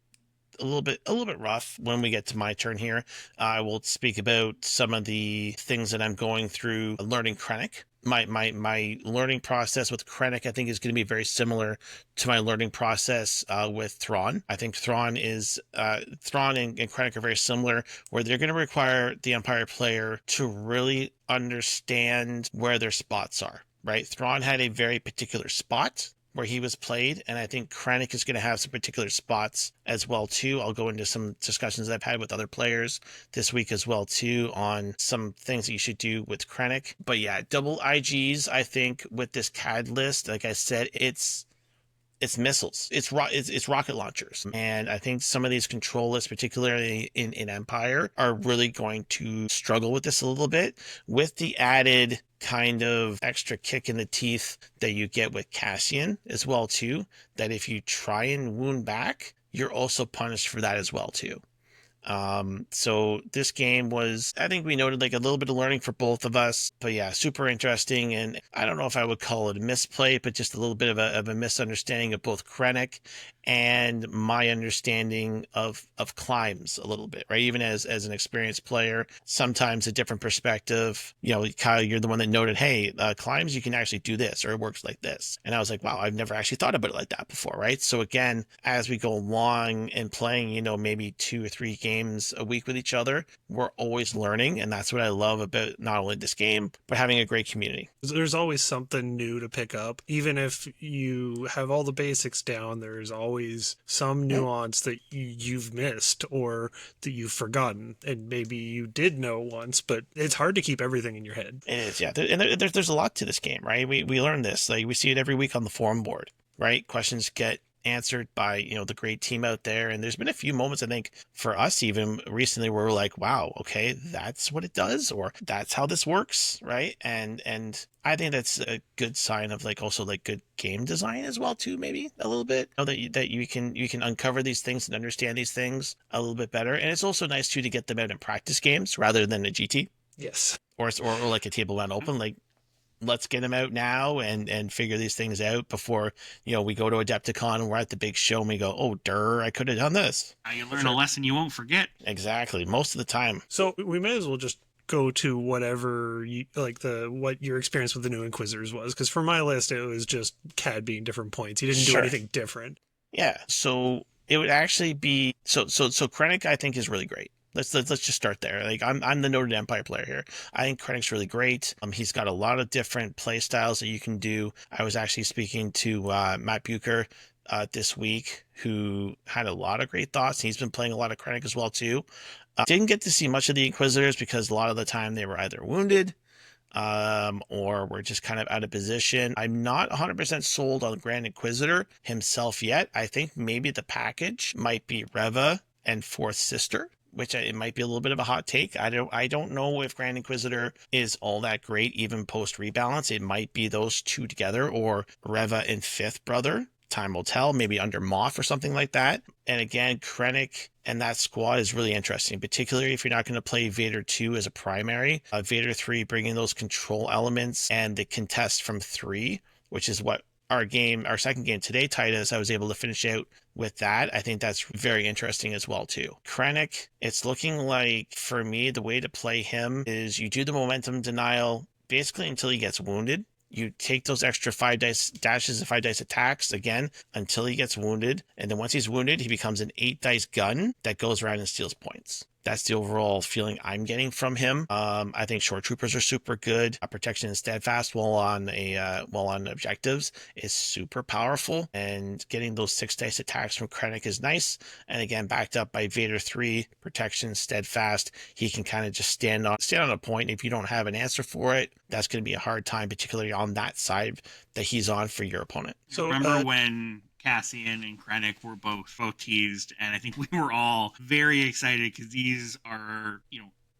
a little bit rough. When we get to my turn here, I will speak about some of the things that I'm going through learning Krennic. My learning process with Krennic, I think, is going to be very similar to my learning process with Thrawn. I think Thrawn and Krennic are very similar, where they're going to require the Empire player to really understand where their spots are, right? Thrawn had a very particular spot where he was played, and I think Krennic is going to have some particular spots as well too. I'll go into some discussions that I've had with other players this week as well too on some things that you should do with Krennic. But yeah, double IGs, I think, with this CAD list, like I said, it's missiles, it's rocket launchers, and I think some of these control lists, particularly in Empire, are really going to struggle with this a little bit, with the added kind of extra kick in the teeth that you get with Cassian as well too, that if you try and wound back, you're also punished for that as well too. So this game was, I think we noted a little bit of learning for both of us, but yeah, super interesting. And I don't know if I would call it a misplay, but just a little bit of a misunderstanding of both Krennic and my understanding of climbs a little bit, right? Even as an experienced player, sometimes a different perspective. Kyle, you're the one that noted, hey, climbs, you can actually do this, or it works like this. And I was like, wow, I've never actually thought about it like that before, right? So again, as we go along and playing, maybe 2 or 3 games a week with each other, we're always learning, and that's what I love about not only this game but having a great community. There's always something new to pick up. Even if you have all the basics down, there's always some nuance that you've missed or that you've forgotten, and maybe you did know once, but it's hard to keep everything in your head. It is, yeah. And there's a lot to this game, right? We learn this, we see it every week on the forum board, right? Questions get answered by the great team out there, and there's been a few moments, I think, for us even recently, where we're like, wow, okay, that's what it does, or that's how this works, right? And I think that's a good sign of also good game design as well too, maybe a little bit, that you can uncover these things and understand these things a little bit better. And it's also nice too to get them out in practice games rather than a GT. Yes. Or a table round open. let's get him out now and figure these things out before, we go to Adepticon and we're at the big show and we go, oh, I could have done this. Now you learn a lesson you won't forget. Exactly. Most of the time. So we may as well just go to whatever what your experience with the new Inquisitors was, because for my list it was just CAD being different points. He didn't do anything different. Yeah. So it would actually be so Krennic I think is really great. Let's just start there. Like I'm the Noted Empire player here. I think Krennic's really great. He's got a lot of different play styles that you can do. I was actually speaking to Matt Bucher this week, who had a lot of great thoughts. He's been playing a lot of Krennic as well too. Didn't get to see much of the Inquisitors because a lot of the time they were either wounded or were just kind of out of position. I'm not 100% sold on Grand Inquisitor himself yet. I think maybe the package might be Reva and Fourth Sister, which it might be a little bit of a hot take. I don't know if Grand Inquisitor is all that great even post rebalance. It might be those two together, or Reva and Fifth Brother. Time will tell, maybe under Moff or something like that. And again, Krennic and that squad is really interesting, particularly if you're not going to play Vader 2 as a primary. Vader 3 bringing those control elements and the contest from 3, which is what our second game today, Titus, I was able to finish out with that. I think that's very interesting as well too. Krennic, it's looking like, for me, the way to play him is you do the momentum denial basically until he gets wounded. You take those extra 5 dice dashes and 5 dice attacks again until he gets wounded. And then once he's wounded, he becomes an 8 dice gun that goes around and steals points. That's the overall feeling I'm getting from him. I think short troopers are super good. Protection and steadfast while on objectives is super powerful, and getting those 6 dice attacks from Krennic is nice. And again, backed up by Vader 3, protection, steadfast. He can kind of just stand on a point. If you don't have an answer for it, that's going to be a hard time, particularly on that side that he's on for your opponent. So remember when Cassian and Krennic were both teased, and I think we were all very excited because these are,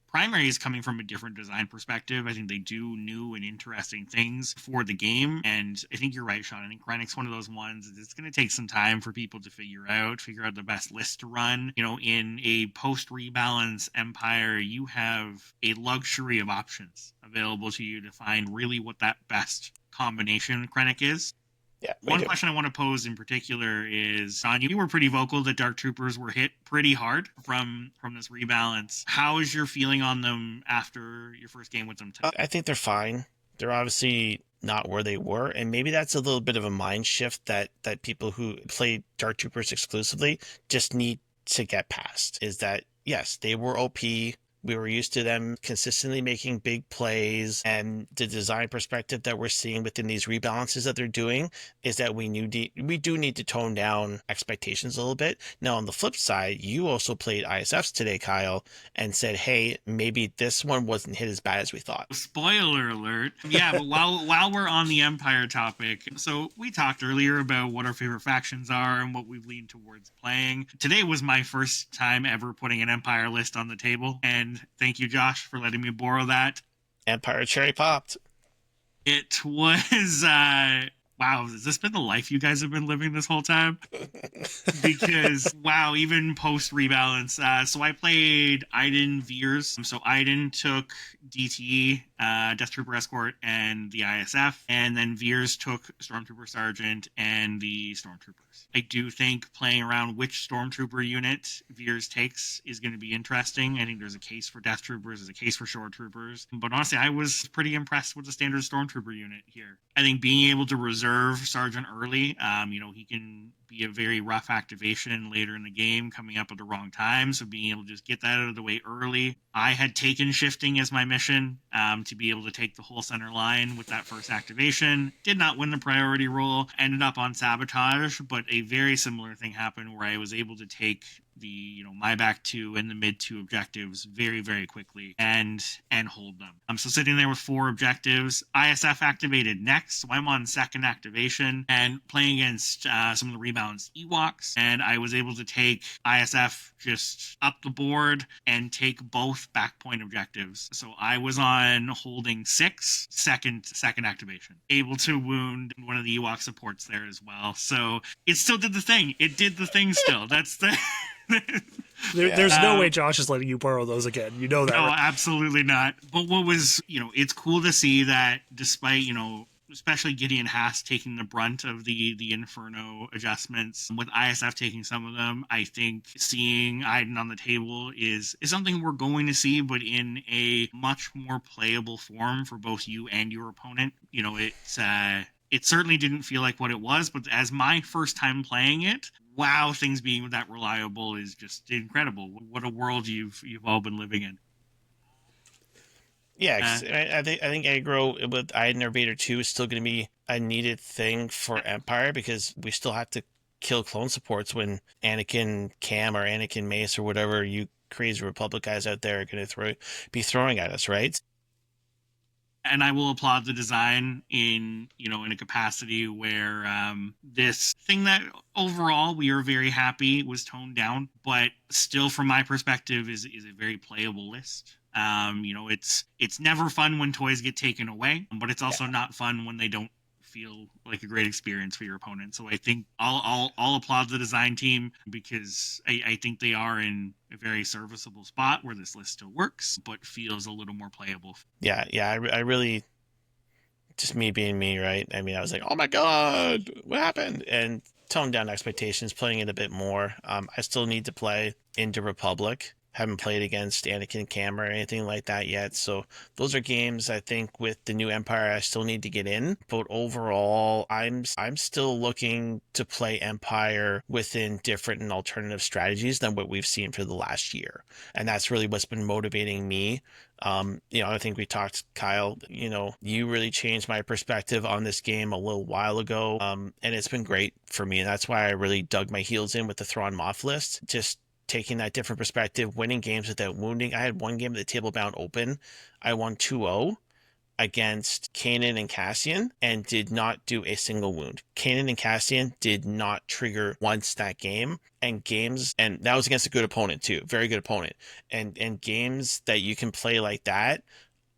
primaries coming from a different design perspective. I think they do new and interesting things for the game, and I think you're right, Sean. I think Krennic's one of those ones it's going to take some time for people to figure out the best list to run. In a post-rebalance Empire, you have a luxury of options available to you to find really what that best combination Krennic is. Yeah, one question I want to pose in particular is, Sean, you were pretty vocal that Dark Troopers were hit pretty hard from this rebalance. How is your feeling on them after your first game with them today? I think they're fine. They're obviously not where they were, and maybe that's a little bit of a mind shift that people who play Dark Troopers exclusively just need to get past. Is that, yes, they were OP. We were used to them consistently making big plays, and the design perspective that we're seeing within these rebalances that they're doing is that we do need to tone down expectations a little bit. Now, on the flip side, you also played ISFs today, Kyle, and said, hey, maybe this one wasn't hit as bad as we thought. Spoiler alert. Yeah, but while we're on the Empire topic, so we talked earlier about what our favorite factions are and what we've leaned towards playing. Today was my first time ever putting an Empire list on the table, and thank you, Josh, for letting me borrow that. Empire cherry popped. It was, wow, has this been the life you guys have been living this whole time? Because, wow, even post-rebalance. So I played Iden Veers. So Iden took DTE, Death Trooper Escort, and the ISF. And then Veers took Stormtrooper Sergeant and the Stormtroopers. I do think playing around which Stormtrooper unit Veers takes is going to be interesting. I think there's a case for Death Troopers, there's a case for Short Troopers. But honestly, I was pretty impressed with the standard Stormtrooper unit here. I think being able to reserve Sergeant early, he can be a very rough activation later in the game, coming up at the wrong time. So being able to just get that out of the way early. I had taken shifting as my mission to be able to take the whole center line with that first activation. Did not win the priority roll, ended up on sabotage, but a very similar thing happened where I was able to take the my back 2 and the mid 2 objectives very, very quickly and hold them. So sitting there with 4 objectives. ISF activated next, so I'm on second activation and playing against some of the rebalanced Ewoks, and I was able to take ISF just up the board and take both back point objectives. So I was on holding 6, second activation, able to wound one of the Ewok supports there as well. So it still did the thing. It did the thing still. That's the... There's no way Josh is letting you borrow those again. You know that, No, right? absolutely not. But what was, it's cool to see that despite, especially Gideon Haas taking the brunt of the Inferno adjustments, with ISF taking some of them, I think seeing Iden on the table is something we're going to see, but in a much more playable form for both you and your opponent. It certainly didn't feel like what it was, but as my first time playing it, wow, things being that reliable is just incredible. What a world you've all been living in. Yeah, 'cause I think aggro with Iden or Vader 2 is still going to be a needed thing for Empire, because we still have to kill clone supports when Anakin Cam or Anakin Mace or whatever you crazy Republic guys out there are going to be throwing at us, right? And I will applaud the design in a capacity where this thing that overall we are very happy was toned down, but still from my perspective is a very playable list. It's never fun when toys get taken away, but it's also not fun when they don't feel like a great experience for your opponent. So I think I'll applaud the design team, because I think they are in a very serviceable spot where this list still works, but feels a little more playable. Yeah, I really, just me being me, right? I mean, I was like, oh my God, what happened? And toned down expectations, playing it a bit more. I still need to play into Republic. Haven't played against Anakin Cam or anything like that yet. So those are games I think with the new Empire I still need to get in. But overall, I'm still looking to play Empire within different and alternative strategies than what we've seen for the last year. And that's really what's been motivating me. I think we talked, Kyle, you really changed my perspective on this game a little while ago. And it's been great for me. And that's why I really dug my heels in with the Thrawn Moff list. Just taking that different perspective, winning games without wounding. I had one game at the table bound open. I won 2-0 against Kanan and Cassian and did not do a single wound. Kanan and Cassian did not trigger once that game. And that was against a good opponent too, very good opponent. And games that you can play like that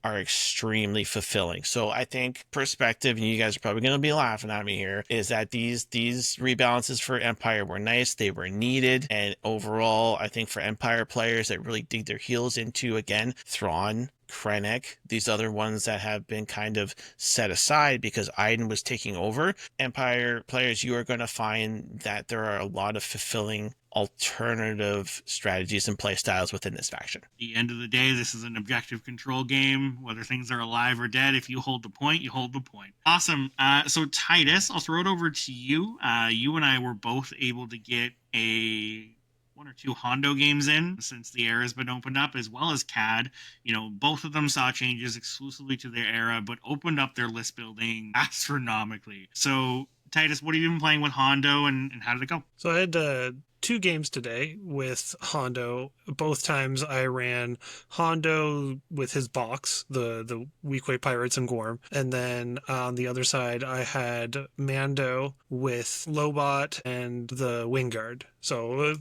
are extremely fulfilling. So I think perspective, and you guys are probably going to be laughing at me here, is that these rebalances for Empire were nice. They were needed. And overall, I think for Empire players that really dig their heels into, again, Thrawn, Krennic, these other ones that have been kind of set aside because Iden was taking over, Empire players, you are going to find that there are a lot of fulfilling alternative strategies and play styles within this faction. At the end of the day, this is an objective control game. Whether things are alive or dead, if you hold the point, you hold the point. Awesome. So Titus, I'll throw it over to you. You and I were both able to get one or two Hondo games in since the era has been opened up, as well as CAD. Both of them saw changes exclusively to their era, but opened up their list building astronomically. So Titus, what have you been playing with Hondo, and how did it go? So I had 2 games today with Hondo. Both times I ran Hondo with his box, the Weequay Pirates and Gorm. And then on the other side, I had Mando with Lobot and the Wingguard. So,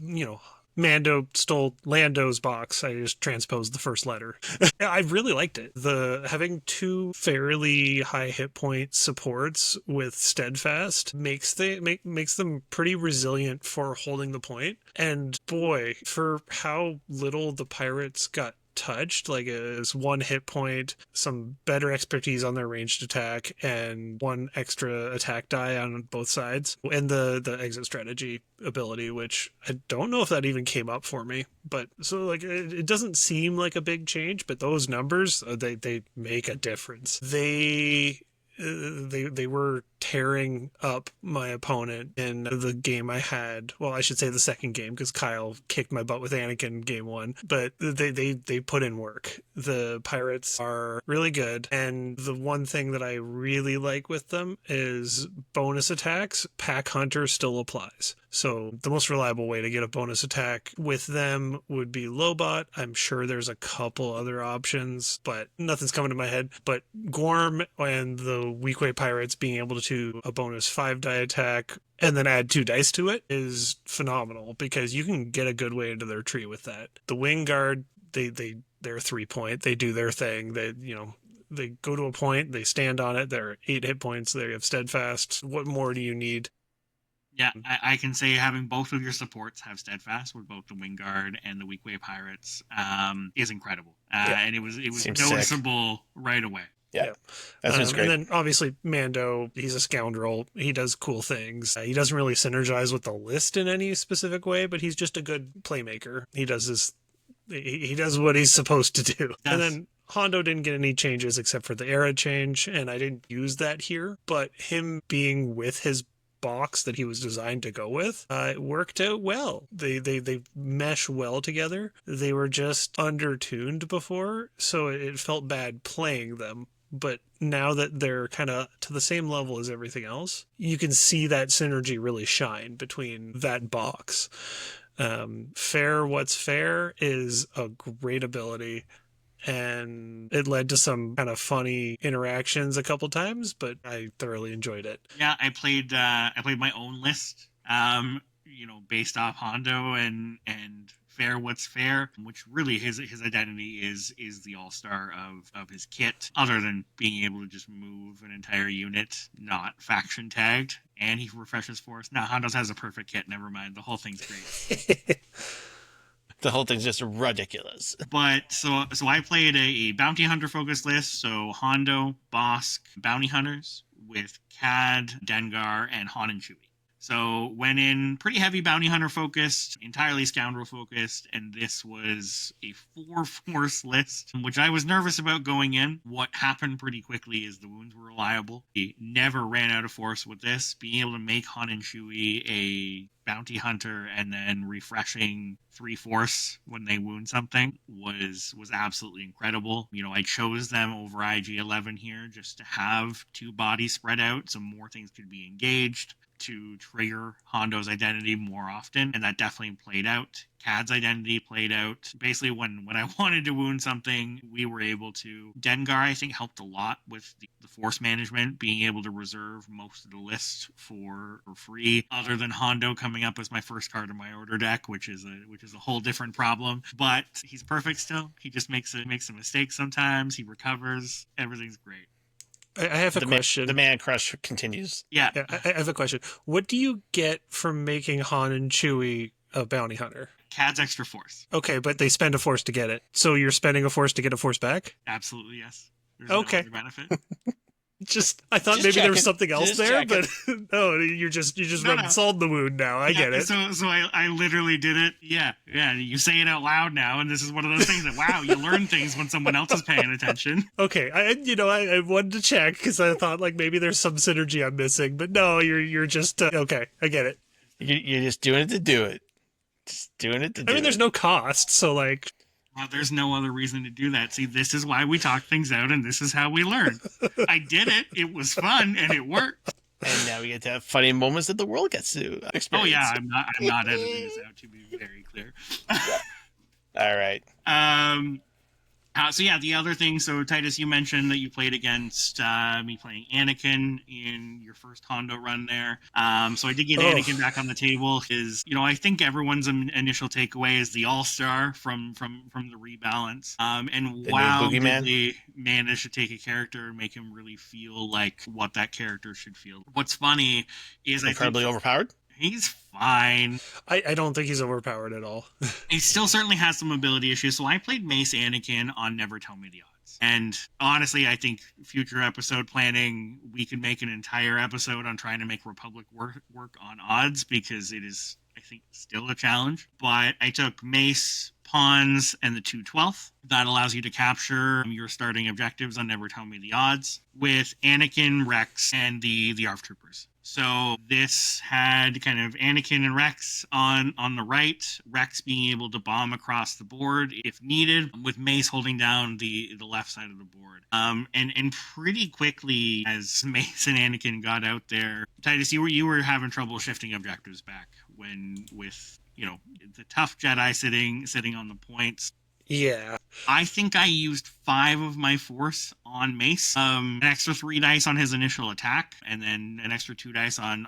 Mando stole Lando's box. I just transposed the first letter. I really liked it. Having 2 fairly high hit point supports with Steadfast makes them pretty resilient for holding the point. And boy, for how little the pirates got touched, like is 1 hit point, some better expertise on their ranged attack, and 1 extra attack die on both sides, and the exit strategy ability, which I don't know if that even came up for me. But so it doesn't seem like a big change, but those numbers, they make a difference. They were tearing up my opponent in the game I had. Well, I should say the second game, because Kyle kicked my butt with Anakin game 1. But they put in work. The pirates are really good, and the one thing that I really like with them is bonus attacks. Pack Hunter still applies. So the most reliable way to get a bonus attack with them would be Lobot. I'm sure there's a couple other options, but nothing's coming to my head. But Gorm and the Weequay Pirates being able to a bonus 5-die attack and then add 2 dice to it is phenomenal, because you can get a good way into their tree with that. The Wing Guard, they're 3-point. They do their thing. They go to a point, they stand on it, they're 8 hit points, they have steadfast. What more do you need? Yeah, I can say having both of your supports have steadfast with both the Wingguard and the Weequay Pirates is incredible. And it was Seems noticeable right away. Yeah. That sounds great. And then obviously Mando, he's a scoundrel. He does cool things. He doesn't really synergize with the list in any specific way, but he's just a good playmaker. He does what he's supposed to do. Yes. And then Hondo didn't get any changes except for the era change, and I didn't use that here, but him being with his box that he was designed to go with, it worked out well. They mesh well together. They were just undertuned before, so it felt bad playing them. But now that they're kind of to the same level as everything else, you can see that synergy really shine between that box. Fair What's Fair is a great ability, and it led to some kind of funny interactions a couple times, but I thoroughly enjoyed it. Yeah, I played my own list, based off Hondo and Fair What's Fair, which really his identity is the all-star of his kit, other than being able to just move an entire unit, not faction tagged, and he refreshes force. Now Hondo's has a perfect kit, never mind. The whole thing's great. The whole thing's just ridiculous. But so I played a bounty hunter focused list. So Hondo, Bosk, bounty hunters with Cad, Dengar, and Han and Chewie. So went in pretty heavy bounty hunter focused, entirely scoundrel focused, and this was a 4-force list, which I was nervous about going in. What happened pretty quickly is the wounds were reliable. He never ran out of force with this. Being able to make Han and Chewie a bounty hunter and then refreshing 3-force when they wound something was absolutely incredible. I chose them over IG-11 here just to have 2 bodies spread out so more things could be engaged, to trigger Hondo's identity more often, and that definitely played out. Cad's identity played out. Basically, when I wanted to wound something, we were able to. Dengar, I think, helped a lot with the force management, being able to reserve most of the list for free, other than Hondo coming up as my first card in my order deck, which is a whole different problem. But he's perfect still. He just makes a mistake sometimes. He recovers. Everything's great. I have a question. The man crush continues. Yeah. I have a question. What do you get from making Han and Chewie a bounty hunter? Cad's extra force. Okay, but they spend a force to get it. So you're spending a force to get a force back? Absolutely, yes. There's Okay. no other benefit. I thought maybe there was something else there, but no, you're just rubbing salt in the wound now. I get it. So I literally did it. Yeah. You say it out loud now, and this is one of those things that, wow, you learn things when someone else is paying attention. Okay, I wanted to check because I thought like maybe there's some synergy I'm missing, but no, you're just okay. I get it. You're just doing it to do it. Just doing it to do it. I mean, there's no cost, so like. Well, there's no other reason to do that. See, this is why we talk things out, and this is how we learn. I did it. It was fun, and it worked. And now we get to have funny moments that the world gets to experience. Oh yeah, I'm not editing this out, to be very clear. All right. So yeah, the other thing. So Titus, you mentioned that you played against me playing Anakin in your first Hondo run there. So I did get Anakin back on the table. I think everyone's initial takeaway is the all-star from the rebalance. And wow, did they manage to take a character and make him really feel like what that character should feel. What's funny is incredibly overpowered. He's fine. I don't think he's overpowered at all. He still certainly has some ability issues. So I played Mace Anakin on Never Tell Me the Odds. And honestly, I think future episode planning, we could make an entire episode on trying to make Republic work on odds, because it is, I think, still a challenge. But I took Mace, Pawns, and the 2/12. That allows you to capture your starting objectives on Never Tell Me the Odds with Anakin, Rex, and the ARF Troopers. So this had kind of Anakin and Rex on the right, Rex being able to bomb across the board if needed, with Mace holding down the left side of the board. And pretty quickly, as Mace and Anakin got out there, Titus, you were having trouble shifting objectives back when with the tough Jedi sitting on the points. Yeah. I think I used 5 of my force on Mace. An extra 3 dice on his initial attack, and then an extra 2 dice on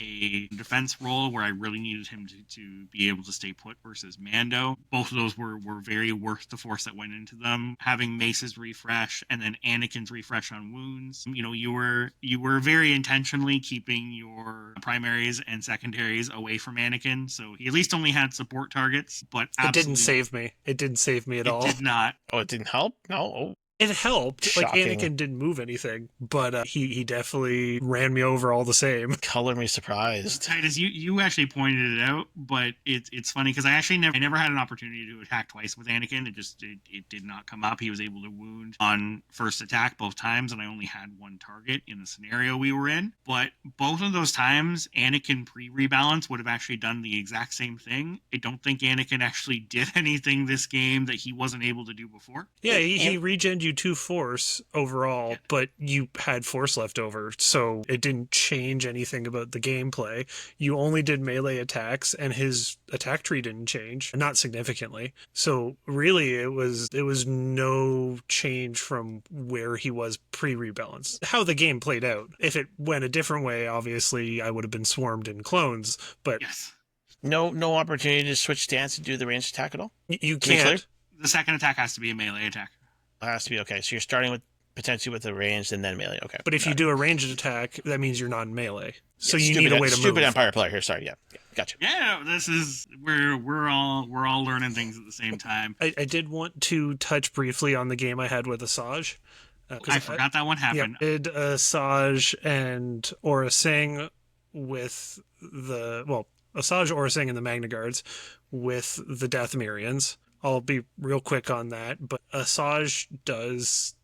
a defense roll where I really needed him to be able to stay put versus Mando. Both of those were very worth the force that went into them. Having Mace's refresh and then Anakin's refresh on wounds. You were very intentionally keeping your primaries and secondaries away from Anakin, so he at least only had support targets. But It didn't save me. It didn't save me at all. It did not. Oh, it didn't help? No. Oh. It helped. Shocking. Like, Anakin didn't move anything, but he definitely ran me over all the same. Color me surprised. Titus, you actually pointed it out, but it's funny because I never had an opportunity to attack twice with Anakin. It did not come up. He was able to wound on first attack both times, and I only had one target in the scenario we were in. But both of those times, Anakin pre-rebalance would have actually done the exact same thing. I don't think Anakin actually did anything this game that he wasn't able to do before. Yeah, he regened you 2 force overall, but you had force left over, so it didn't change anything about the gameplay. You only did melee attacks, and his attack tree didn't change, not significantly. So really, it was no change from where he was pre-rebalance. How the game played out. If it went a different way, obviously, I would have been swarmed in clones, but yes. No opportunity to switch stance and do the ranged attack at all? You can't. The second attack has to be a melee attack. It has to be okay. So you're starting with potentially with the ranged and then melee. Okay. But if you do a ranged attack, that means you're not in melee. So Yeah, you need a way to move. Stupid Empire player here. Sorry. Yeah. Gotcha. Yeah, this is we're all learning things at the same time. I did want to touch briefly on the game I had with Asajj. I forgot that one happened. Yeah, did Asajj and Aura Singh with Asajj, Aura Singh, and the Magna Guards with the Dathomirians. I'll be real quick on that, but Asajj does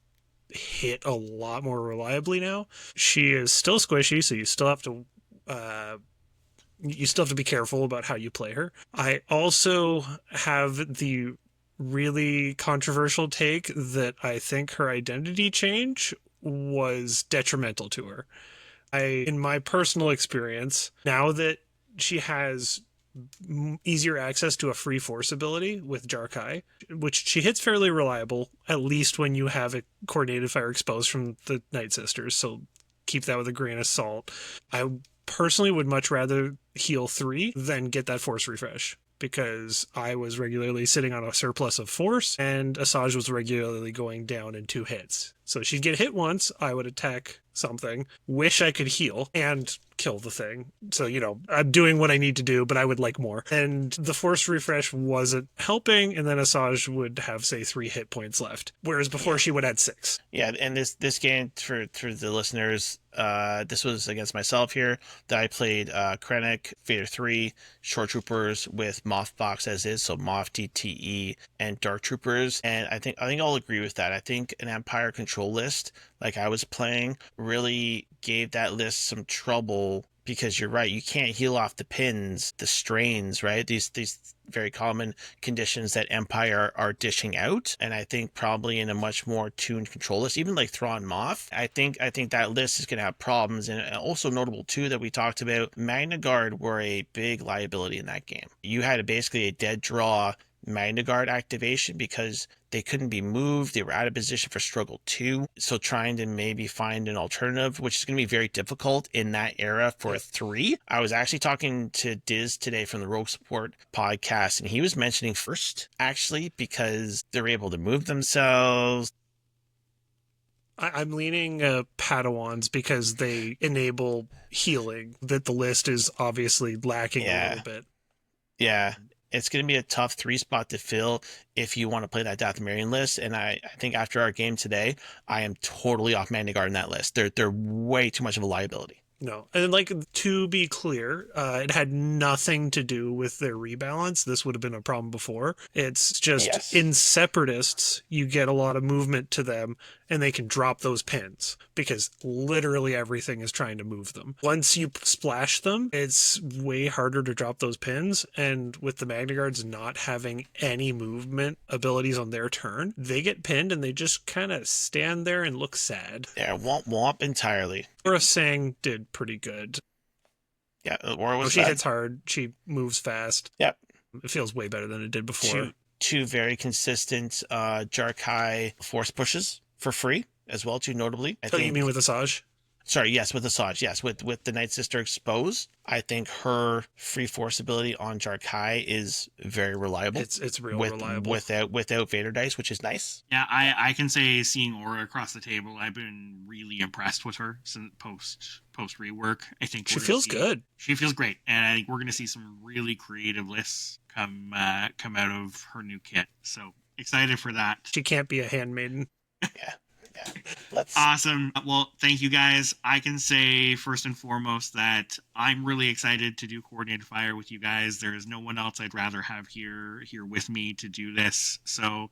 hit a lot more reliably now. She is still squishy, so you still have to be careful about how you play her. I also have the really controversial take that I think her identity change was detrimental to her. In my personal experience, now that she has easier access to a free force ability with Jarkai, which she hits fairly reliable, at least when you have a coordinated fire exposed from the Night Sisters, so keep that with a grain of salt. I personally would much rather heal 3 than get that force refresh, because I was regularly sitting on a surplus of force, and Asajj was regularly going down in 2 hits. So she'd get hit once, I would attack something, wish I could heal, and kill the thing. So, I'm doing what I need to do, but I would like more. And the force refresh wasn't helping, and then Asajj would have, say, 3 hit points left, whereas before she would have 6. Yeah, and this game, for the listeners, this was against myself here, that I played Krennic, Vader 3, Short Troopers with Moth Box as is, so Moth, DTE, and Dark Troopers. And I think I'll agree with that. I think an Empire control list, like I was playing, really gave that list some trouble, because you're right, you can't heal off the pins, the strains, right? These very common conditions that Empire are dishing out. And I think probably in a much more tuned control list, even like Thrawn Moff, I think that list is going to have problems. And also notable too that we talked about, Magna Guard were a big liability in that game. You had basically a dead draw Magna Guard activation because they couldn't be moved. They were out of position for struggle 2. So trying to maybe find an alternative, which is going to be very difficult in that era for 3. I was actually talking to Diz today from the Rogue Support podcast, and he was mentioning first, actually, because they're able to move themselves. I'm leaning Padawans because they enable healing, that the list is obviously lacking a little bit. Yeah. It's going to be a tough 3 spot to fill if you want to play that Dathomirian list. And I think after our game today, I am totally off Magna Guard in that list. They're way too much of a liability. No. And to be clear, it had nothing to do with their rebalance. This would have been a problem before. It's just in separatists, you get a lot of movement to them, and they can drop those pins because literally everything is trying to move them. Once you splash them, it's way harder to drop those pins. And with the Magna Guards not having any movement abilities on their turn, they get pinned and they just kind of stand there and look sad. Yeah, womp womp entirely. Aura Singh did pretty good. Yeah, Aura was she bad. hits hard. She moves fast. Yep. It feels way better than it did before. Two very consistent Jarkai force pushes for free as well, too, notably. I Oh, you think. mean with Asajj? Sorry, yes, with Asajj, yes, with the Night Sister exposed, I think her free force ability on Jarkai is very reliable. It's real reliable. Without Vader dice, which is nice. Yeah, I can say seeing Aura across the table, I've been really impressed with her since post rework. I think She feels good. She feels great, and I think we're going to see some really creative lists come out of her new kit. So excited for that. She can't be a handmaiden. Yeah. Let's... Awesome. Well, thank you guys. I can say first and foremost that I'm really excited to do coordinated fire with you guys. There is no one else I'd rather have here with me to do this. So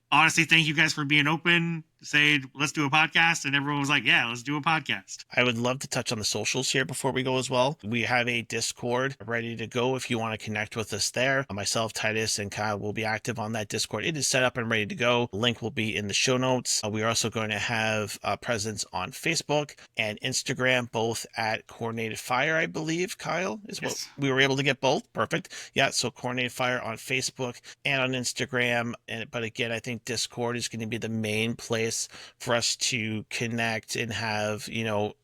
honestly, thank you guys for being open to say, let's do a podcast. And everyone was like, yeah, let's do a podcast. I would love to touch on the socials here before we go as well. We have a Discord ready to go if you want to connect with us there. Myself, Titus, and Kyle will be active on that Discord. It is set up and ready to go. The link will be in the show notes. We are also going to have a presence on Facebook and Instagram, both at Coordinated Fire, I believe, Kyle, is what we were able to get both. Perfect. Yeah, so Coordinated Fire on Facebook and on Instagram. But again, I think Discord is going to be the main place for us to connect and have,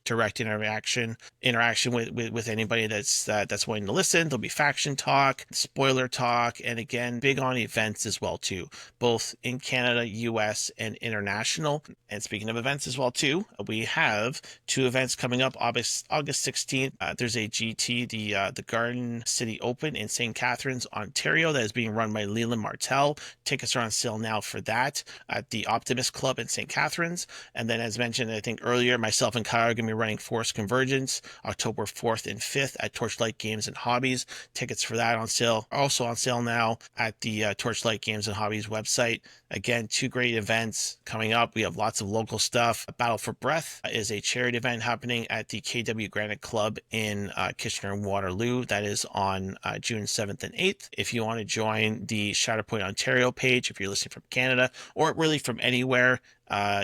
direct interaction with anybody that's willing to listen. There'll be faction talk, spoiler talk, and again, big on events as well too, both in Canada, US, and international. And speaking of events as well too, we have 2 events coming up. August 16th, there's a GT, the Garden City Open in St. Catharines, Ontario, that is being run by Leland Martell. Tickets are on sale now for that at the Optimist Club in St. Catharines. And then, as mentioned, I think earlier, myself and Kyle are going to be running Force Convergence October 4th and 5th at Torchlight Games and Hobbies. Tickets for that on sale, also on sale now at the Torchlight Games and Hobbies website. Again, 2 great events coming up. We have lots of local stuff. Battle for Breath is a charity event happening at the KW Granite Club in Kitchener and Waterloo. That is on June 7th and 8th. If you want to join the Shatterpoint Ontario page, if you're listening from Canada or really from anywhere,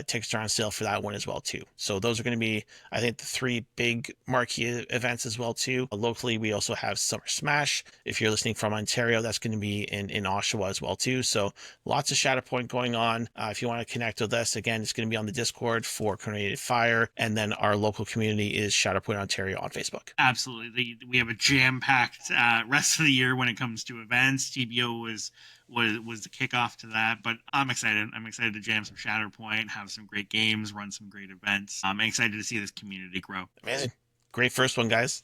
tickets are on sale for that one as well too. So those are going to be, I think, the 3 big marquee events as well too. Locally, we also have Summer Smash. If you're listening from Ontario, that's going to be in Oshawa as well too. So lots of Shatterpoint going on. If you want to connect with us, again, it's going to be on the Discord for Coordinated Fire, and then our local community is Shatterpoint Ontario on Facebook. Absolutely. We have a jam-packed rest of the year when it comes to events. TBO was the kickoff to that, but I'm excited. I'm excited to jam some Shatterpoint, have some great games, run some great events. I'm excited to see this community grow. Amazing. Great first one, guys.